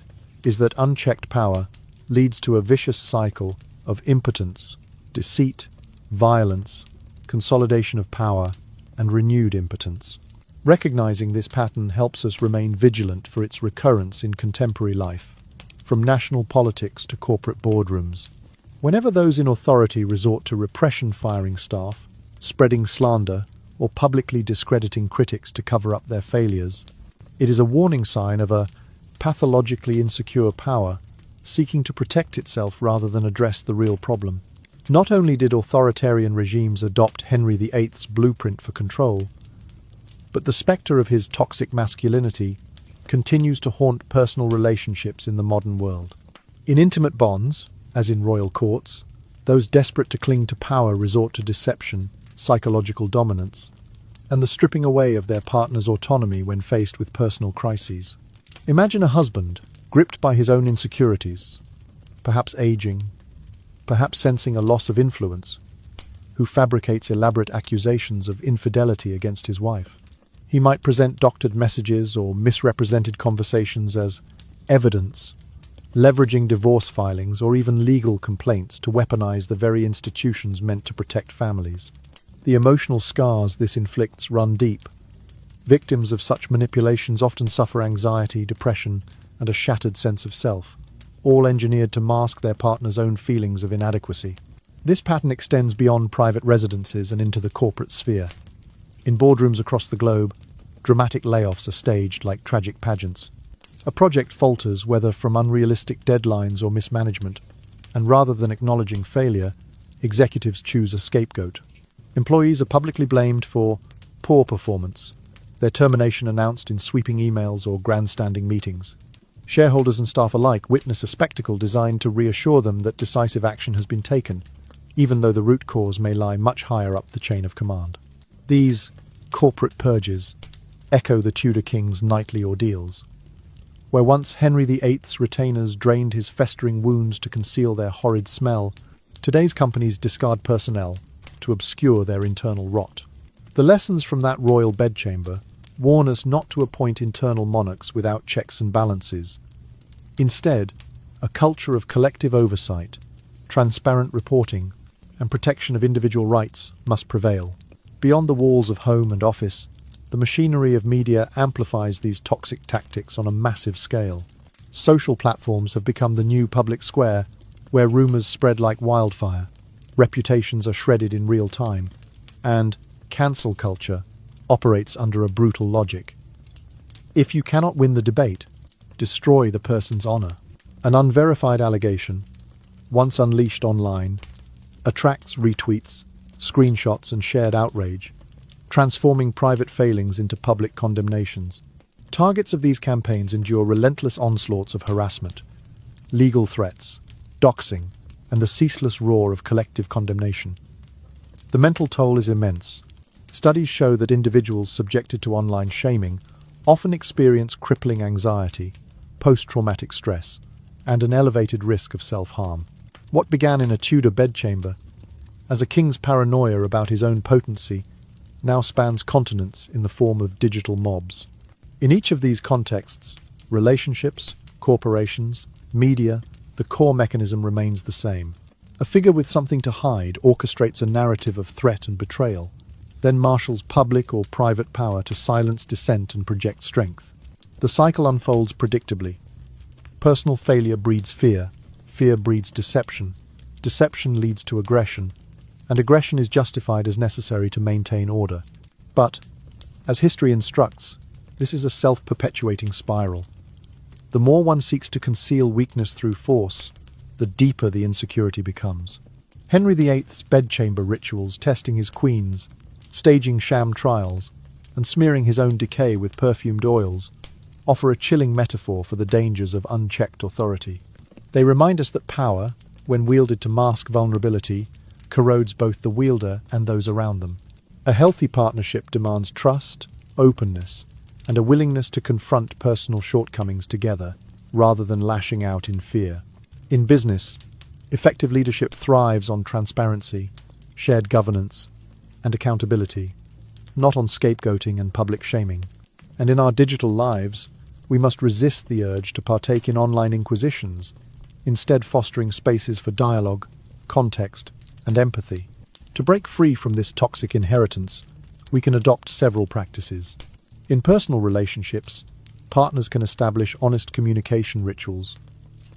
is that unchecked power leads to a vicious cycle of impotence, deceit, violence, consolidation of power, and renewed impotence. Recognizing this pattern helps us remain vigilant for its recurrence in contemporary life, from national politics to corporate boardrooms. Whenever those in authority resort to repression-firing staff, spreading slander, or publicly discrediting critics to cover up their failures, it is a warning sign of a pathologically insecure power seeking to protect itself rather than address the real problem. Not only did authoritarian regimes adopt Henry VIII's blueprint for control, but the spectre of his toxic masculinity continues to haunt personal relationships in the modern world. In intimate bonds, as in royal courts, those desperate to cling to power resort to deception, psychological dominance, and the stripping away of their partner's autonomy when faced with personal crises. Imagine a husband gripped by his own insecurities, perhaps aging, perhaps sensing a loss of influence, who fabricates elaborate accusations of infidelity against his wife. He might present doctored messages or misrepresented conversations as evidence, leveraging divorce filings or even legal complaints to weaponize the very institutions meant to protect families. The emotional scars this inflicts run deep. Victims of such manipulations often suffer anxiety, depression, and a shattered sense of self, all engineered to mask their partner's own feelings of inadequacy. This pattern extends beyond private residences and into the corporate sphere. In boardrooms across the globe, dramatic layoffs are staged like tragic pageants. A project falters whether from unrealistic deadlines or mismanagement, and rather than acknowledging failure, executives choose a scapegoat. Employees are publicly blamed for poor performance, their termination announced in sweeping emails or grandstanding meetings. Shareholders and staff alike witness a spectacle designed to reassure them that decisive action has been taken, even though the root cause may lie much higher up the chain of command. These corporate purges echo the Tudor king's nightly ordeals. Where once Henry VIII's retainers drained his festering wounds to conceal their horrid smell, Today's companies discard personnel to obscure their internal rot. The lessons from that royal bedchamber warn us not to appoint internal monarchs without checks and balances. Instead, a culture of collective oversight, transparent reporting, and protection of individual rights must prevail. Beyond the walls of home and office, the machinery of media amplifies these toxic tactics on a massive scale. Social platforms have become the new public square, where rumors spread like wildfire, reputations are shredded in real time, and cancel culture operates under a brutal logic. If you cannot win the debate, destroy the person's honor. An unverified allegation, once unleashed online, attracts retweets, screenshots, and shared outrage, transforming private failings into public condemnations. Targets of these campaigns endure relentless onslaughts of harassment, legal threats, doxing, and the ceaseless roar of collective condemnation. The mental toll is immense. Studies show that individuals subjected to online shaming often experience crippling anxiety, post-traumatic stress, and an elevated risk of self-harm. What began in a Tudor bedchamber as a king's paranoia about his own potency now spans continents in the form of digital mobs. In each of these contexts, relationships, corporations, media, the core mechanism remains the same. A figure with something to hide orchestrates a narrative of threat and betrayal, then marshals public or private power to silence dissent and project strength. The cycle unfolds predictably. Personal failure breeds fear, fear breeds deception, deception leads to aggression, and aggression is justified as necessary to maintain order. But, as history instructs, this is a self-perpetuating spiral. The more one seeks to conceal weakness through force, the deeper the insecurity becomes. Henry VIII's bedchamber rituals, testing his queens, staging sham trials, and smearing his own decay with perfumed oils, offer a chilling metaphor for the dangers of unchecked authority. They remind us that power, when wielded to mask vulnerability, corrodes both the wielder and those around them. A healthy partnership demands trust, openness, and a willingness to confront personal shortcomings together, rather than lashing out in fear. In business, effective leadership thrives on transparency, shared governance, and accountability, not on scapegoating and public shaming. And in our digital lives, we must resist the urge to partake in online inquisitions, instead fostering spaces for dialogue, context, and empathy. To break free from this toxic inheritance, we can adopt several practices. In personal relationships, partners can establish honest communication rituals,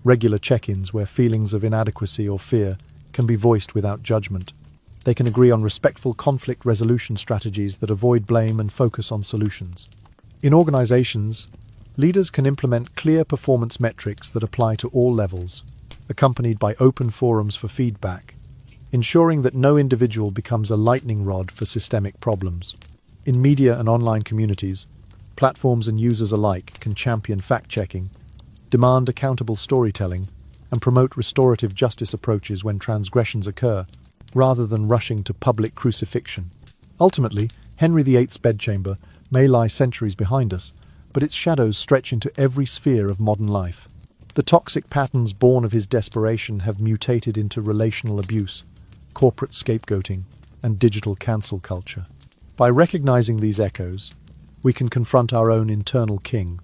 regular check-ins where feelings of inadequacy or fear can be voiced without judgment. They can agree on respectful conflict resolution strategies that avoid blame and focus on solutions. In organizations, leaders can implement clear performance metrics that apply to all levels, accompanied by open forums for feedback, ensuring that no individual becomes a lightning rod for systemic problems. In media and online communities, platforms and users alike can champion fact-checking, demand accountable storytelling, and promote restorative justice approaches when transgressions occur, rather than rushing to public crucifixion. Ultimately, Henry VIII's bedchamber may lie centuries behind us, but its shadows stretch into every sphere of modern life. The toxic patterns born of his desperation have mutated into relational abuse, corporate scapegoating, and digital cancel culture. By recognizing these echoes, we can confront our own internal king,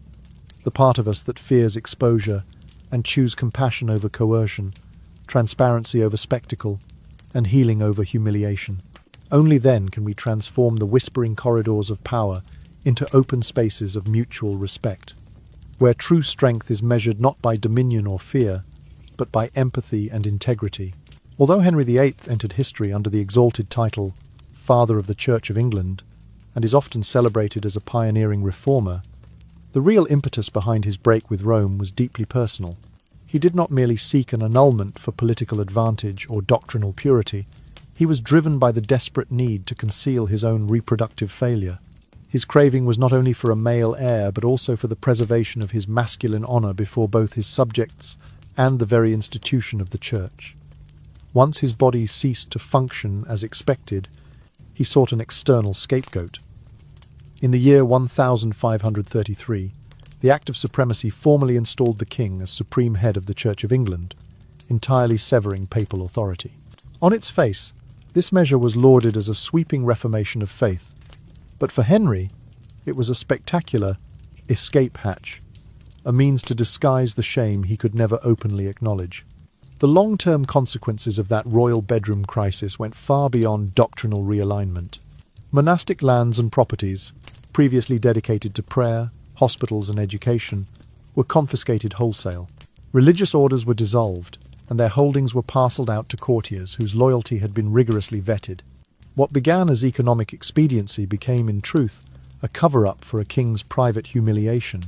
the part of us that fears exposure and choose compassion over coercion, transparency over spectacle, and healing over humiliation. Only then can we transform the whispering corridors of power into open spaces of mutual respect, where true strength is measured not by dominion or fear, but by empathy and integrity. Although Henry VIII entered history under the exalted title Father of the Church of England, and is often celebrated as a pioneering reformer, the real impetus behind his break with Rome was deeply personal. He did not merely seek an annulment for political advantage or doctrinal purity. He was driven by the desperate need to conceal his own reproductive failure. His craving was not only for a male heir, but also for the preservation of his masculine honor before both his subjects and the very institution of the Church. Once his body ceased to function as expected, he sought an external scapegoat. In the year 1533, the Act of Supremacy formally installed the king as supreme head of the Church of England, entirely severing papal authority. On its face, this measure was lauded as a sweeping reformation of faith. But for Henry, it was a spectacular escape hatch, a means to disguise the shame he could never openly acknowledge. The long-term consequences of that royal bedroom crisis went far beyond doctrinal realignment. Monastic lands and properties, previously dedicated to prayer, hospitals and education, were confiscated wholesale. Religious orders were dissolved, and their holdings were parcelled out to courtiers whose loyalty had been rigorously vetted. What began as economic expediency became, in truth, a cover-up for a king's private humiliation.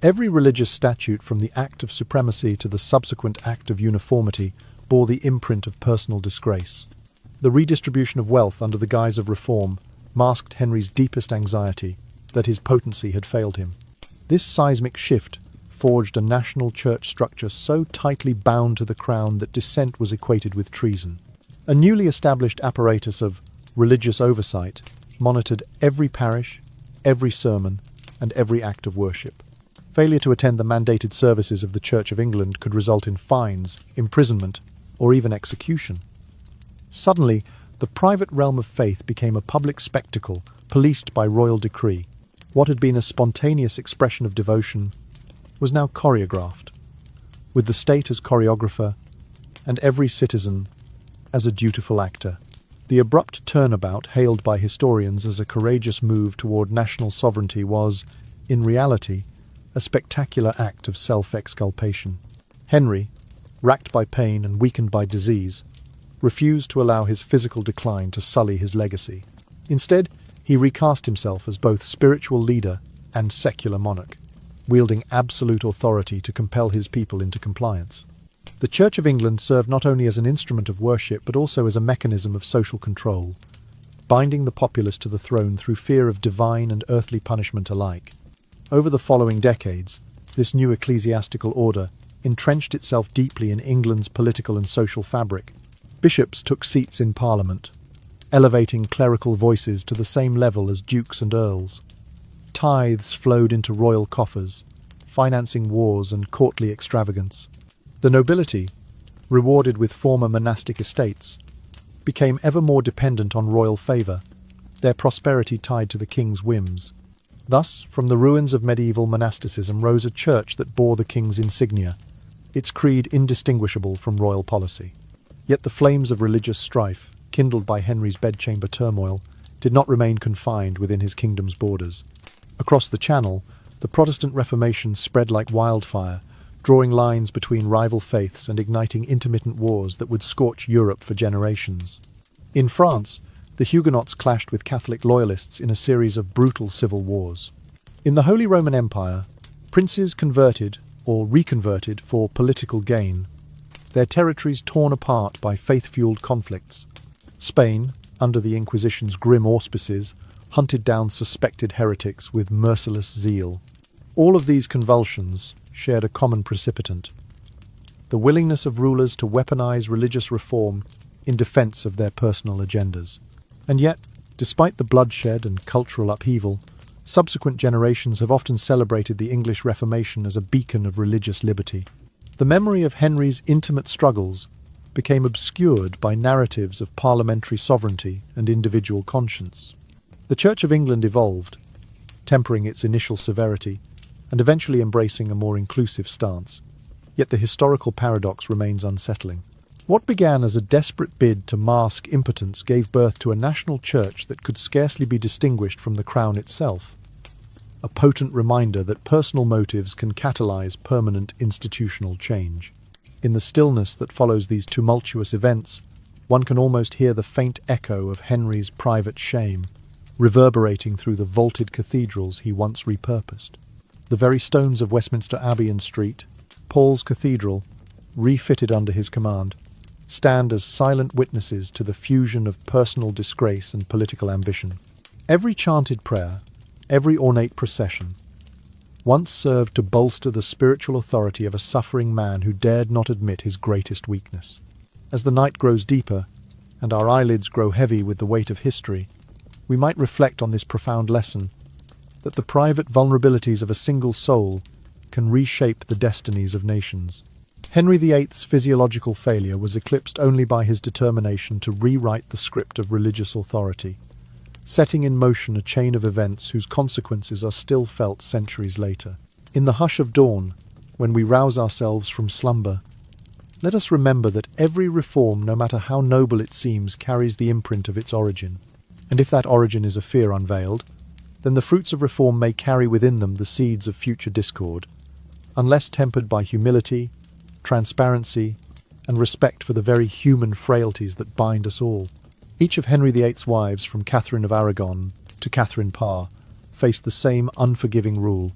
Every religious statute, from the Act of Supremacy to the subsequent Act of Uniformity, bore the imprint of personal disgrace. The redistribution of wealth under the guise of reform masked Henry's deepest anxiety that his potency had failed him. This seismic shift forged a national church structure so tightly bound to the crown that dissent was equated with treason. A newly established apparatus of religious oversight monitored every parish, every sermon, and every act of worship. Failure to attend the mandated services of the Church of England could result in fines, imprisonment, or even execution. Suddenly, the private realm of faith became a public spectacle, policed by royal decree. What had been a spontaneous expression of devotion was now choreographed, with the state as choreographer and every citizen as a dutiful actor. The abrupt turnabout, hailed by historians as a courageous move toward national sovereignty, was, in reality, a spectacular act of self-exculpation. Henry, racked by pain and weakened by disease, refused to allow his physical decline to sully his legacy. Instead, he recast himself as both spiritual leader and secular monarch, wielding absolute authority to compel his people into compliance. The Church of England served not only as an instrument of worship but also as a mechanism of social control, binding the populace to the throne through fear of divine and earthly punishment alike. Over the following decades, this new ecclesiastical order entrenched itself deeply in England's political and social fabric. Bishops took seats in Parliament, elevating clerical voices to the same level as dukes and earls. Tithes flowed into royal coffers, financing wars and courtly extravagance. The nobility, rewarded with former monastic estates, became ever more dependent on royal favour, their prosperity tied to the king's whims. Thus, from the ruins of medieval monasticism rose a church that bore the king's insignia, its creed indistinguishable from royal policy. Yet the flames of religious strife, kindled by Henry's bedchamber turmoil, did not remain confined within his kingdom's borders. Across the Channel, the Protestant Reformation spread like wildfire, drawing lines between rival faiths and igniting intermittent wars that would scorch Europe for generations. In France, the Huguenots clashed with Catholic loyalists in a series of brutal civil wars. In the Holy Roman Empire, princes converted or reconverted for political gain, their territories torn apart by faith-fueled conflicts. Spain, under the Inquisition's grim auspices, hunted down suspected heretics with merciless zeal. All of these convulsions shared a common precipitant: the willingness of rulers to weaponize religious reform in defense of their personal agendas. And yet, despite the bloodshed and cultural upheaval, subsequent generations have often celebrated the English Reformation as a beacon of religious liberty. The memory of Henry's intimate struggles became obscured by narratives of parliamentary sovereignty and individual conscience. The Church of England evolved, tempering its initial severity and eventually embracing a more inclusive stance. Yet the historical paradox remains unsettling. What began as a desperate bid to mask impotence gave birth to a national church that could scarcely be distinguished from the crown itself, a potent reminder that personal motives can catalyze permanent institutional change. In the stillness that follows these tumultuous events, one can almost hear the faint echo of Henry's private shame, reverberating through the vaulted cathedrals he once repurposed. The very stones of Westminster Abbey and Street, Paul's Cathedral, refitted under his command, stand as silent witnesses to the fusion of personal disgrace and political ambition. Every chanted prayer, every ornate procession, once served to bolster the spiritual authority of a suffering man who dared not admit his greatest weakness. As the night grows deeper, and our eyelids grow heavy with the weight of history, we might reflect on this profound lesson, that the private vulnerabilities of a single soul can reshape the destinies of nations. Henry VIII's physiological failure was eclipsed only by his determination to rewrite the script of religious authority, setting in motion a chain of events whose consequences are still felt centuries later. In the hush of dawn, when we rouse ourselves from slumber, let us remember that every reform, no matter how noble it seems, carries the imprint of its origin. And if that origin is a fear unveiled, then the fruits of reform may carry within them the seeds of future discord, unless tempered by humility, transparency, and respect for the very human frailties that bind us all. Each of Henry VIII's wives, from Catherine of Aragon to Catherine Parr, faced the same unforgiving rule.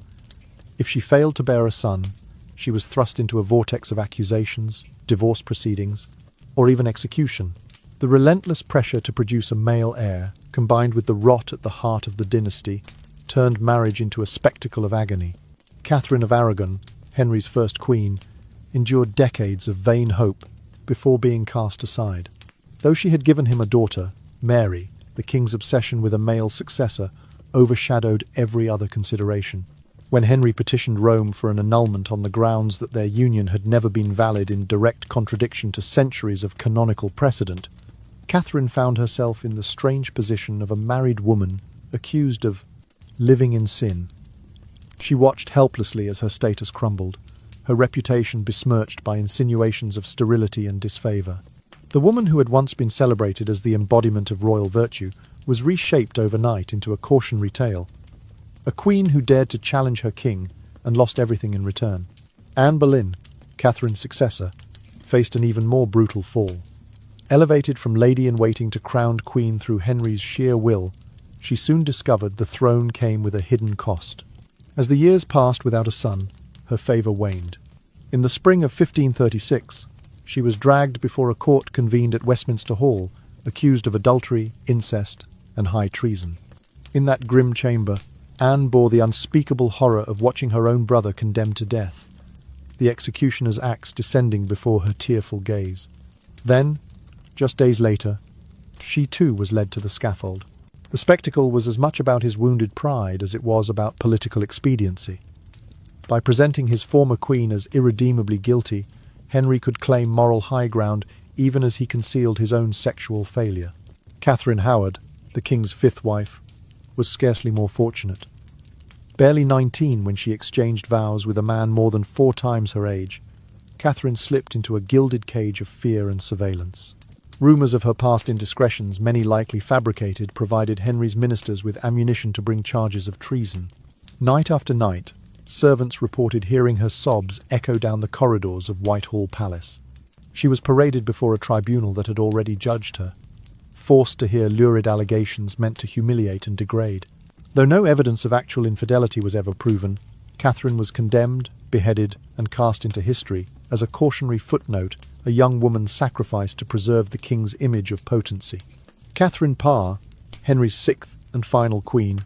If she failed to bear a son, she was thrust into a vortex of accusations, divorce proceedings, or even execution. The relentless pressure to produce a male heir, combined with the rot at the heart of the dynasty, turned marriage into a spectacle of agony. Catherine of Aragon, Henry's first queen, endured decades of vain hope before being cast aside. Though she had given him a daughter, Mary, the king's obsession with a male successor overshadowed every other consideration. When Henry petitioned Rome for an annulment on the grounds that their union had never been valid, in direct contradiction to centuries of canonical precedent, Catherine found herself in the strange position of a married woman accused of living in sin. She watched helplessly as her status crumbled, her reputation besmirched by insinuations of sterility and disfavour. The woman who had once been celebrated as the embodiment of royal virtue was reshaped overnight into a cautionary tale. A queen who dared to challenge her king and lost everything in return. Anne Boleyn, Catherine's successor, faced an even more brutal fall. Elevated from lady-in-waiting to crowned queen through Henry's sheer will, she soon discovered the throne came with a hidden cost. As the years passed without a son, her favour waned. In the spring of 1536, she was dragged before a court convened at Westminster Hall, accused of adultery, incest, and high treason. In that grim chamber, Anne bore the unspeakable horror of watching her own brother condemned to death, the executioner's axe descending before her tearful gaze. Then, just days later, she too was led to the scaffold. The spectacle was as much about his wounded pride as it was about political expediency. By presenting his former queen as irredeemably guilty, Henry could claim moral high ground even as he concealed his own sexual failure. Catherine Howard, the king's fifth wife, was scarcely more fortunate. Barely 19 when she exchanged vows with a man more than 4 times her age, Catherine slipped into a gilded cage of fear and surveillance. Rumours of her past indiscretions, many likely fabricated, provided Henry's ministers with ammunition to bring charges of treason. Night after night, servants reported hearing her sobs echo down the corridors of Whitehall Palace. She was paraded before a tribunal that had already judged her, forced to hear lurid allegations meant to humiliate and degrade. Though no evidence of actual infidelity was ever proven, Catherine was condemned, beheaded, and cast into history as a cautionary footnote, a young woman's sacrifice to preserve the king's image of potency. Catherine Parr, Henry's sixth and final queen,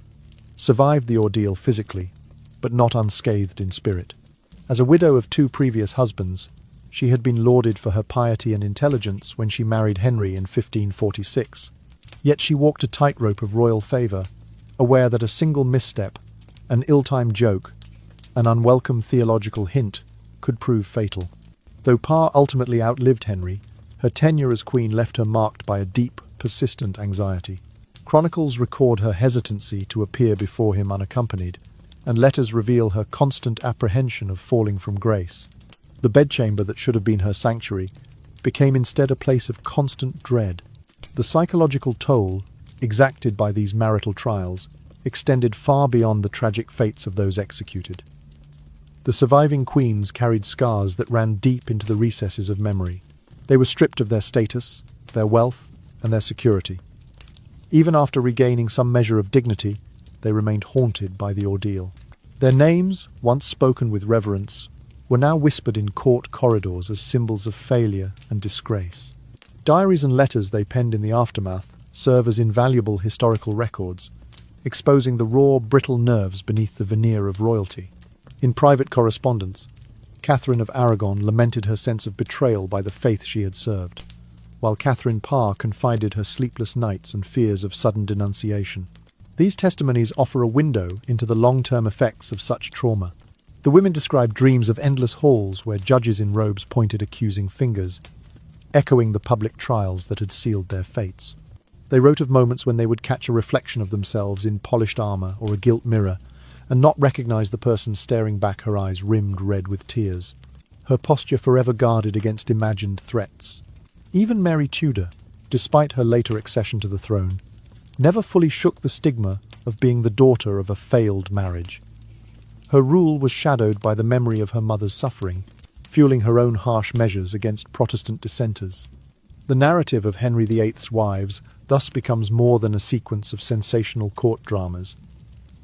survived the ordeal physically, but not unscathed in spirit. As a widow of 2 previous husbands, she had been lauded for her piety and intelligence when she married Henry in 1546. Yet she walked a tightrope of royal favour, aware that a single misstep, an ill-timed joke, an unwelcome theological hint could prove fatal. Though Parr ultimately outlived Henry, her tenure as queen left her marked by a deep, persistent anxiety. Chronicles record her hesitancy to appear before him unaccompanied, and letters reveal her constant apprehension of falling from grace. The bedchamber that should have been her sanctuary became instead a place of constant dread. The psychological toll exacted by these marital trials extended far beyond the tragic fates of those executed. The surviving queens carried scars that ran deep into the recesses of memory. They were stripped of their status, their wealth, and their security. Even after regaining some measure of dignity, they remained haunted by the ordeal. Their names, once spoken with reverence, were now whispered in court corridors as symbols of failure and disgrace. Diaries and letters they penned in the aftermath serve as invaluable historical records, exposing the raw, brittle nerves beneath the veneer of royalty. In private correspondence, Catherine of Aragon lamented her sense of betrayal by the faith she had served, while Catherine Parr confided her sleepless nights and fears of sudden denunciation. These testimonies offer a window into the long-term effects of such trauma. The women described dreams of endless halls where judges in robes pointed accusing fingers, echoing the public trials that had sealed their fates. They wrote of moments when they would catch a reflection of themselves in polished armor or a gilt mirror and not recognize the person staring back, her eyes rimmed red with tears, her posture forever guarded against imagined threats. Even Mary Tudor, despite her later accession to the throne, never fully shook the stigma of being the daughter of a failed marriage. Her rule was shadowed by the memory of her mother's suffering, fueling her own harsh measures against Protestant dissenters. The narrative of Henry VIII's wives thus becomes more than a sequence of sensational court dramas.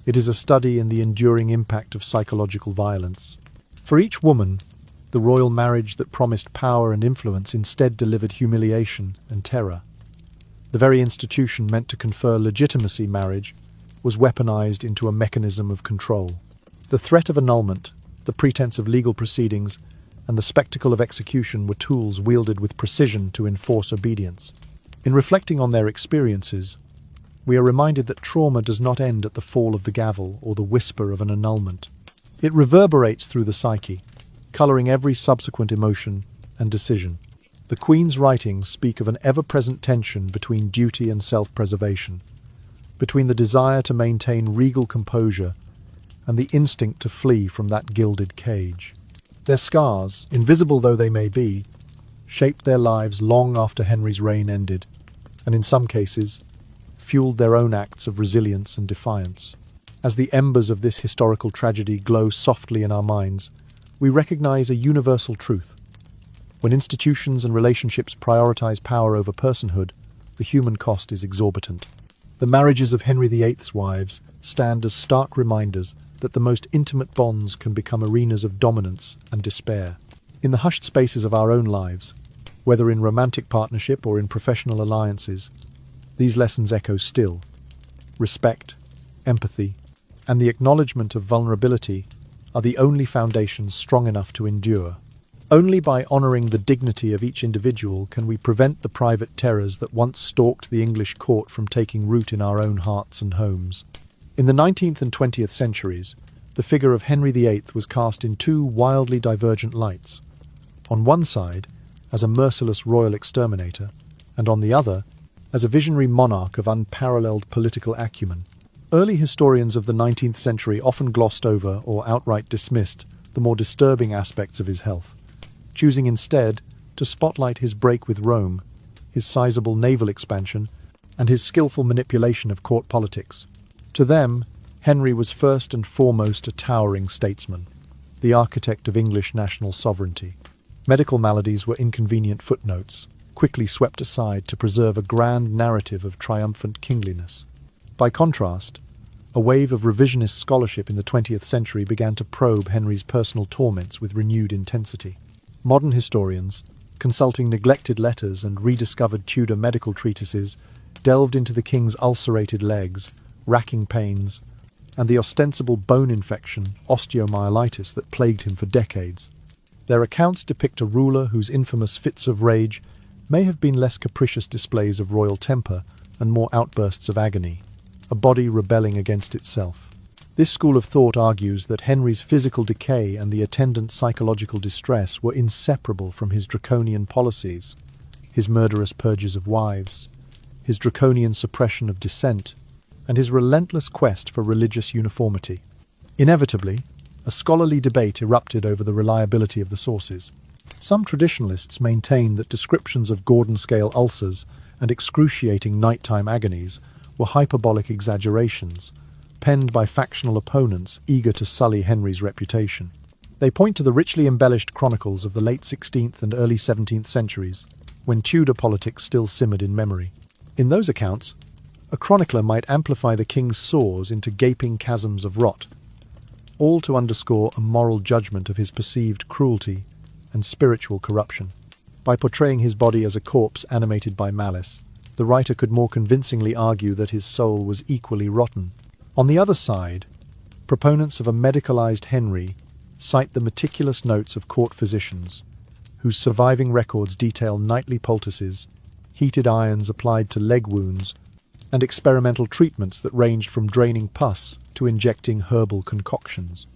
It is a study in the enduring impact of psychological violence. For each woman, the royal marriage that promised power and influence instead delivered humiliation and terror. The very institution meant to confer legitimacy marriage was weaponized into a mechanism of control. The threat of annulment, the pretense of legal proceedings, and the spectacle of execution were tools wielded with precision to enforce obedience. In reflecting on their experiences, we are reminded that trauma does not end at the fall of the gavel or the whisper of an annulment. It reverberates through the psyche, colouring every subsequent emotion and decision. The Queen's writings speak of an ever-present tension between duty and self-preservation, between the desire to maintain regal composure and the instinct to flee from that gilded cage. Their scars, invisible though they may be, shaped their lives long after Henry's reign ended, and in some cases, fueled their own acts of resilience and defiance. As the embers of this historical tragedy glow softly in our minds, we recognize a universal truth. When institutions and relationships prioritize power over personhood, the human cost is exorbitant. The marriages of Henry VIII's wives stand as stark reminders that the most intimate bonds can become arenas of dominance and despair. In the hushed spaces of our own lives, whether in romantic partnership or in professional alliances, these lessons echo still. Respect, empathy, and the acknowledgement of vulnerability are the only foundations strong enough to endure. Only by honouring the dignity of each individual can we prevent the private terrors that once stalked the English court from taking root in our own hearts and homes. In the 19th and 20th centuries, the figure of Henry VIII was cast in two wildly divergent lights. On one side, as a merciless royal exterminator, and on the other, as a visionary monarch of unparalleled political acumen. Early historians of the 19th century often glossed over or outright dismissed the more disturbing aspects of his health, choosing instead to spotlight his break with Rome, his sizable naval expansion, and his skillful manipulation of court politics. To them, Henry was first and foremost a towering statesman, the architect of English national sovereignty. Medical maladies were inconvenient footnotes, quickly swept aside to preserve a grand narrative of triumphant kingliness. By contrast, a wave of revisionist scholarship in the 20th century began to probe Henry's personal torments with renewed intensity. Modern historians, consulting neglected letters and rediscovered Tudor medical treatises, delved into the king's ulcerated legs, racking pains, and the ostensible bone infection, osteomyelitis, that plagued him for decades. Their accounts depict a ruler whose infamous fits of rage may have been less capricious displays of royal temper and more outbursts of agony, a body rebelling against itself. This school of thought argues that Henry's physical decay and the attendant psychological distress were inseparable from his draconian policies, his murderous purges of wives, his draconian suppression of dissent, and his relentless quest for religious uniformity. Inevitably, a scholarly debate erupted over the reliability of the sources. Some traditionalists maintain that descriptions of Gordon-scale ulcers and excruciating nighttime agonies were hyperbolic exaggerations, penned by factional opponents eager to sully Henry's reputation. They point to the richly embellished chronicles of the late 16th and early 17th centuries, when Tudor politics still simmered in memory. In those accounts, a chronicler might amplify the king's sores into gaping chasms of rot, all to underscore a moral judgment of his perceived cruelty and spiritual corruption. By portraying his body as a corpse animated by malice, the writer could more convincingly argue that his soul was equally rotten. On the other side, proponents of a medicalized Henry cite the meticulous notes of court physicians, whose surviving records detail nightly poultices, heated irons applied to leg wounds, and experimental treatments that ranged from draining pus to injecting herbal concoctions.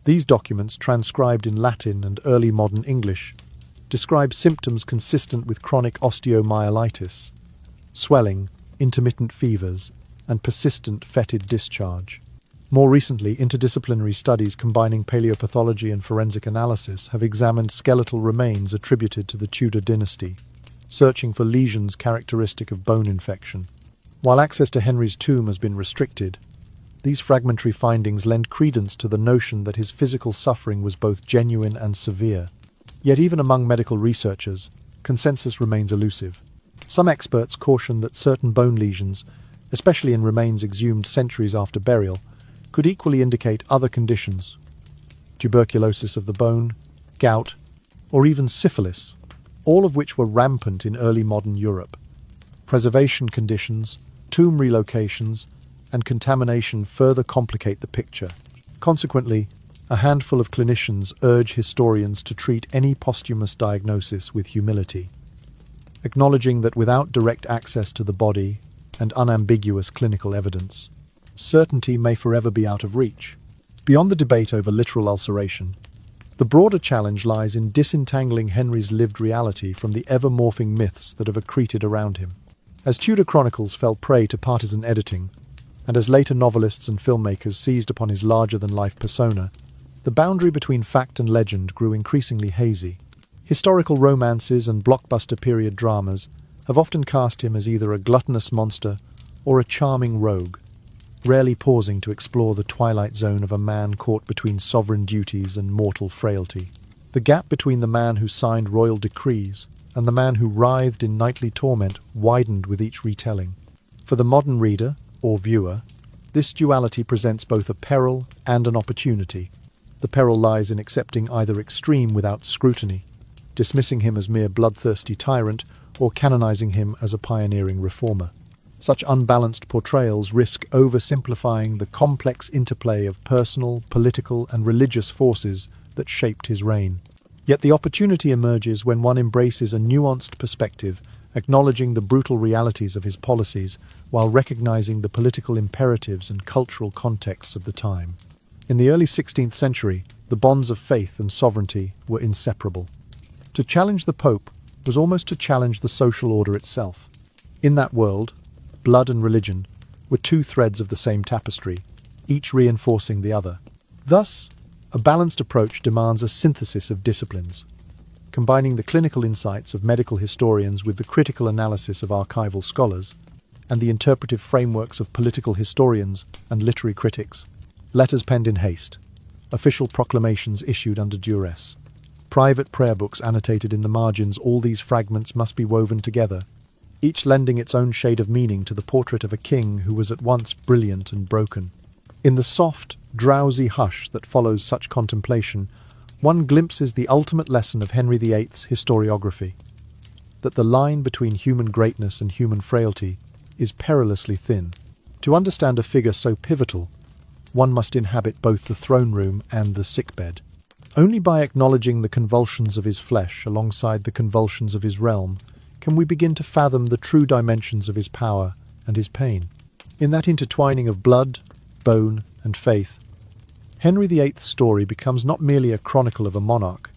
These documents, transcribed in Latin and early modern English, describe symptoms consistent with chronic osteomyelitis, swelling, intermittent fevers, and persistent fetid discharge. More recently, interdisciplinary studies combining paleopathology and forensic analysis have examined skeletal remains attributed to the Tudor dynasty, searching for lesions characteristic of bone infection. While access to Henry's tomb has been restricted, these fragmentary findings lend credence to the notion that his physical suffering was both genuine and severe. Yet even among medical researchers, consensus remains elusive. Some experts caution that certain bone lesions, especially in remains exhumed centuries after burial, could equally indicate other conditions: tuberculosis of the bone, gout, or even syphilis, all of which were rampant in early modern Europe. Preservation conditions, tomb relocations, and contamination further complicate the picture. Consequently, a handful of clinicians urge historians to treat any posthumous diagnosis with humility, acknowledging that without direct access to the body and unambiguous clinical evidence, certainty may forever be out of reach. Beyond the debate over literal ulceration, the broader challenge lies in disentangling Henry's lived reality from the ever-morphing myths that have accreted around him. As Tudor chronicles fell prey to partisan editing, and as later novelists and filmmakers seized upon his larger-than-life persona, the boundary between fact and legend grew increasingly hazy. Historical romances and blockbuster period dramas have often cast him as either a gluttonous monster or a charming rogue, rarely pausing to explore the twilight zone of a man caught between sovereign duties and mortal frailty. The gap between the man who signed royal decrees and the man who writhed in nightly torment widened with each retelling. For the modern reader, or viewer, this duality presents both a peril and an opportunity. The peril lies in accepting either extreme without scrutiny, dismissing him as mere bloodthirsty tyrant, or canonizing him as a pioneering reformer. Such unbalanced portrayals risk oversimplifying the complex interplay of personal, political, and religious forces that shaped his reign. Yet the opportunity emerges when one embraces a nuanced perspective, acknowledging the brutal realities of his policies while recognizing the political imperatives and cultural contexts of the time. In the early 16th century, the bonds of faith and sovereignty were inseparable. To challenge the Pope was almost to challenge the social order itself. In that world, blood and religion were two threads of the same tapestry, each reinforcing the other. Thus, a balanced approach demands a synthesis of disciplines, combining the clinical insights of medical historians with the critical analysis of archival scholars and the interpretive frameworks of political historians and literary critics. Letters penned in haste, official proclamations issued under duress, private prayer books annotated in the margins, all these fragments must be woven together, each lending its own shade of meaning to the portrait of a king who was at once brilliant and broken. In the soft, drowsy hush that follows such contemplation, one glimpses the ultimate lesson of Henry VIII's historiography, that the line between human greatness and human frailty is perilously thin. To understand a figure so pivotal, one must inhabit both the throne room and the sickbed. Only by acknowledging the convulsions of his flesh alongside the convulsions of his realm can we begin to fathom the true dimensions of his power and his pain. In that intertwining of blood, bone, and faith, Henry VIII's story becomes not merely a chronicle of a monarch,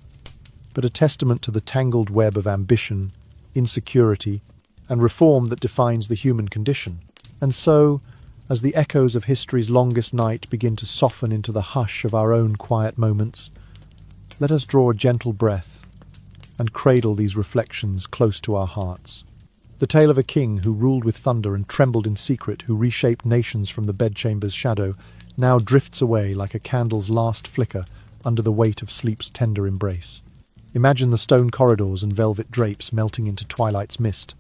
but a testament to the tangled web of ambition, insecurity, and reform that defines the human condition. And so, as the echoes of history's longest night begin to soften into the hush of our own quiet moments, let us draw a gentle breath and cradle these reflections close to our hearts. The tale of a king who ruled with thunder and trembled in secret, who reshaped nations from the bedchamber's shadow, now drifts away like a candle's last flicker under the weight of sleep's tender embrace. Imagine the stone corridors and velvet drapes melting into twilight's mist,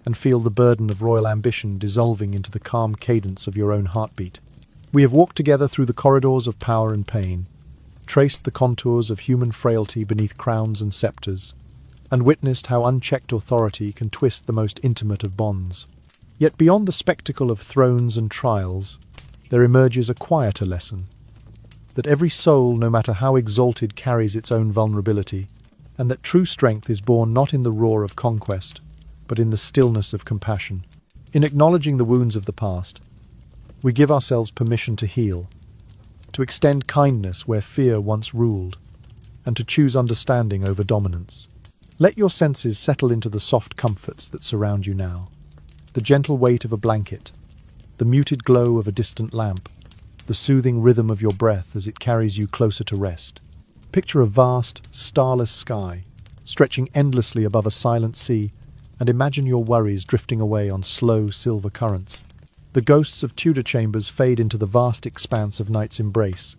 and feel the burden of royal ambition dissolving into the calm cadence of your own heartbeat. We have walked together through the corridors of power and pain, traced the contours of human frailty beneath crowns and sceptres, and witnessed how unchecked authority can twist the most intimate of bonds. Yet beyond the spectacle of thrones and trials, there emerges a quieter lesson, that every soul, no matter how exalted, carries its own vulnerability, and that true strength is born not in the roar of conquest, but in the stillness of compassion. In acknowledging the wounds of the past, we give ourselves permission to heal, to extend kindness where fear once ruled, and to choose understanding over dominance. Let your senses settle into the soft comforts that surround you now. The gentle weight of a blanket, the muted glow of a distant lamp, the soothing rhythm of your breath as it carries you closer to rest. Picture a vast, starless sky, stretching endlessly above a silent sea, and imagine your worries drifting away on slow silver currents. The ghosts of Tudor chambers fade into the vast expanse of night's embrace,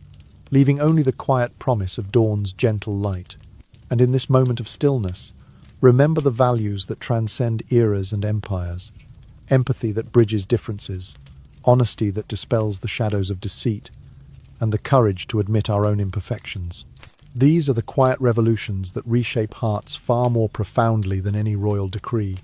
leaving only the quiet promise of dawn's gentle light. And in this moment of stillness, remember the values that transcend eras and empires: empathy that bridges differences, honesty that dispels the shadows of deceit, and the courage to admit our own imperfections. These are the quiet revolutions that reshape hearts far more profoundly than any royal decree.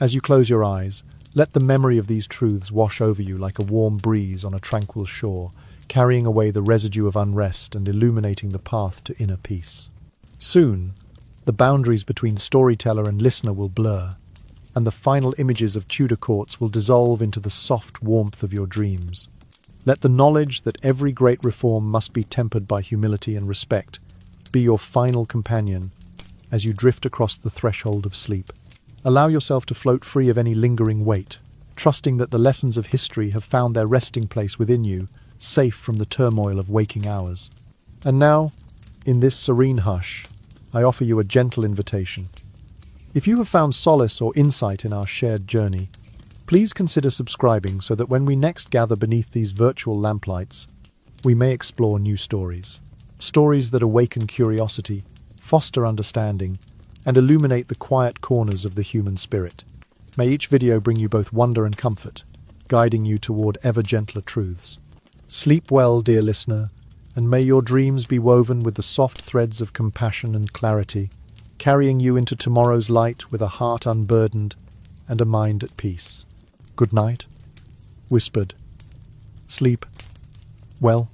As you close your eyes, let the memory of these truths wash over you like a warm breeze on a tranquil shore, carrying away the residue of unrest and illuminating the path to inner peace. Soon, the boundaries between storyteller and listener will blur, and the final images of Tudor courts will dissolve into the soft warmth of your dreams. Let the knowledge that every great reform must be tempered by humility and respect be your final companion as you drift across the threshold of sleep. Allow yourself to float free of any lingering weight, trusting that the lessons of history have found their resting place within you, safe from the turmoil of waking hours. And now, in this serene hush, I offer you a gentle invitation. If you have found solace or insight in our shared journey, please consider subscribing so that when we next gather beneath these virtual lamplights, we may explore new stories. Stories that awaken curiosity, foster understanding, and illuminate the quiet corners of the human spirit. May each video bring you both wonder and comfort, guiding you toward ever gentler truths. Sleep well, dear listener, and may your dreams be woven with the soft threads of compassion and clarity, carrying you into tomorrow's light with a heart unburdened and a mind at peace. Good night, whispered. Sleep well.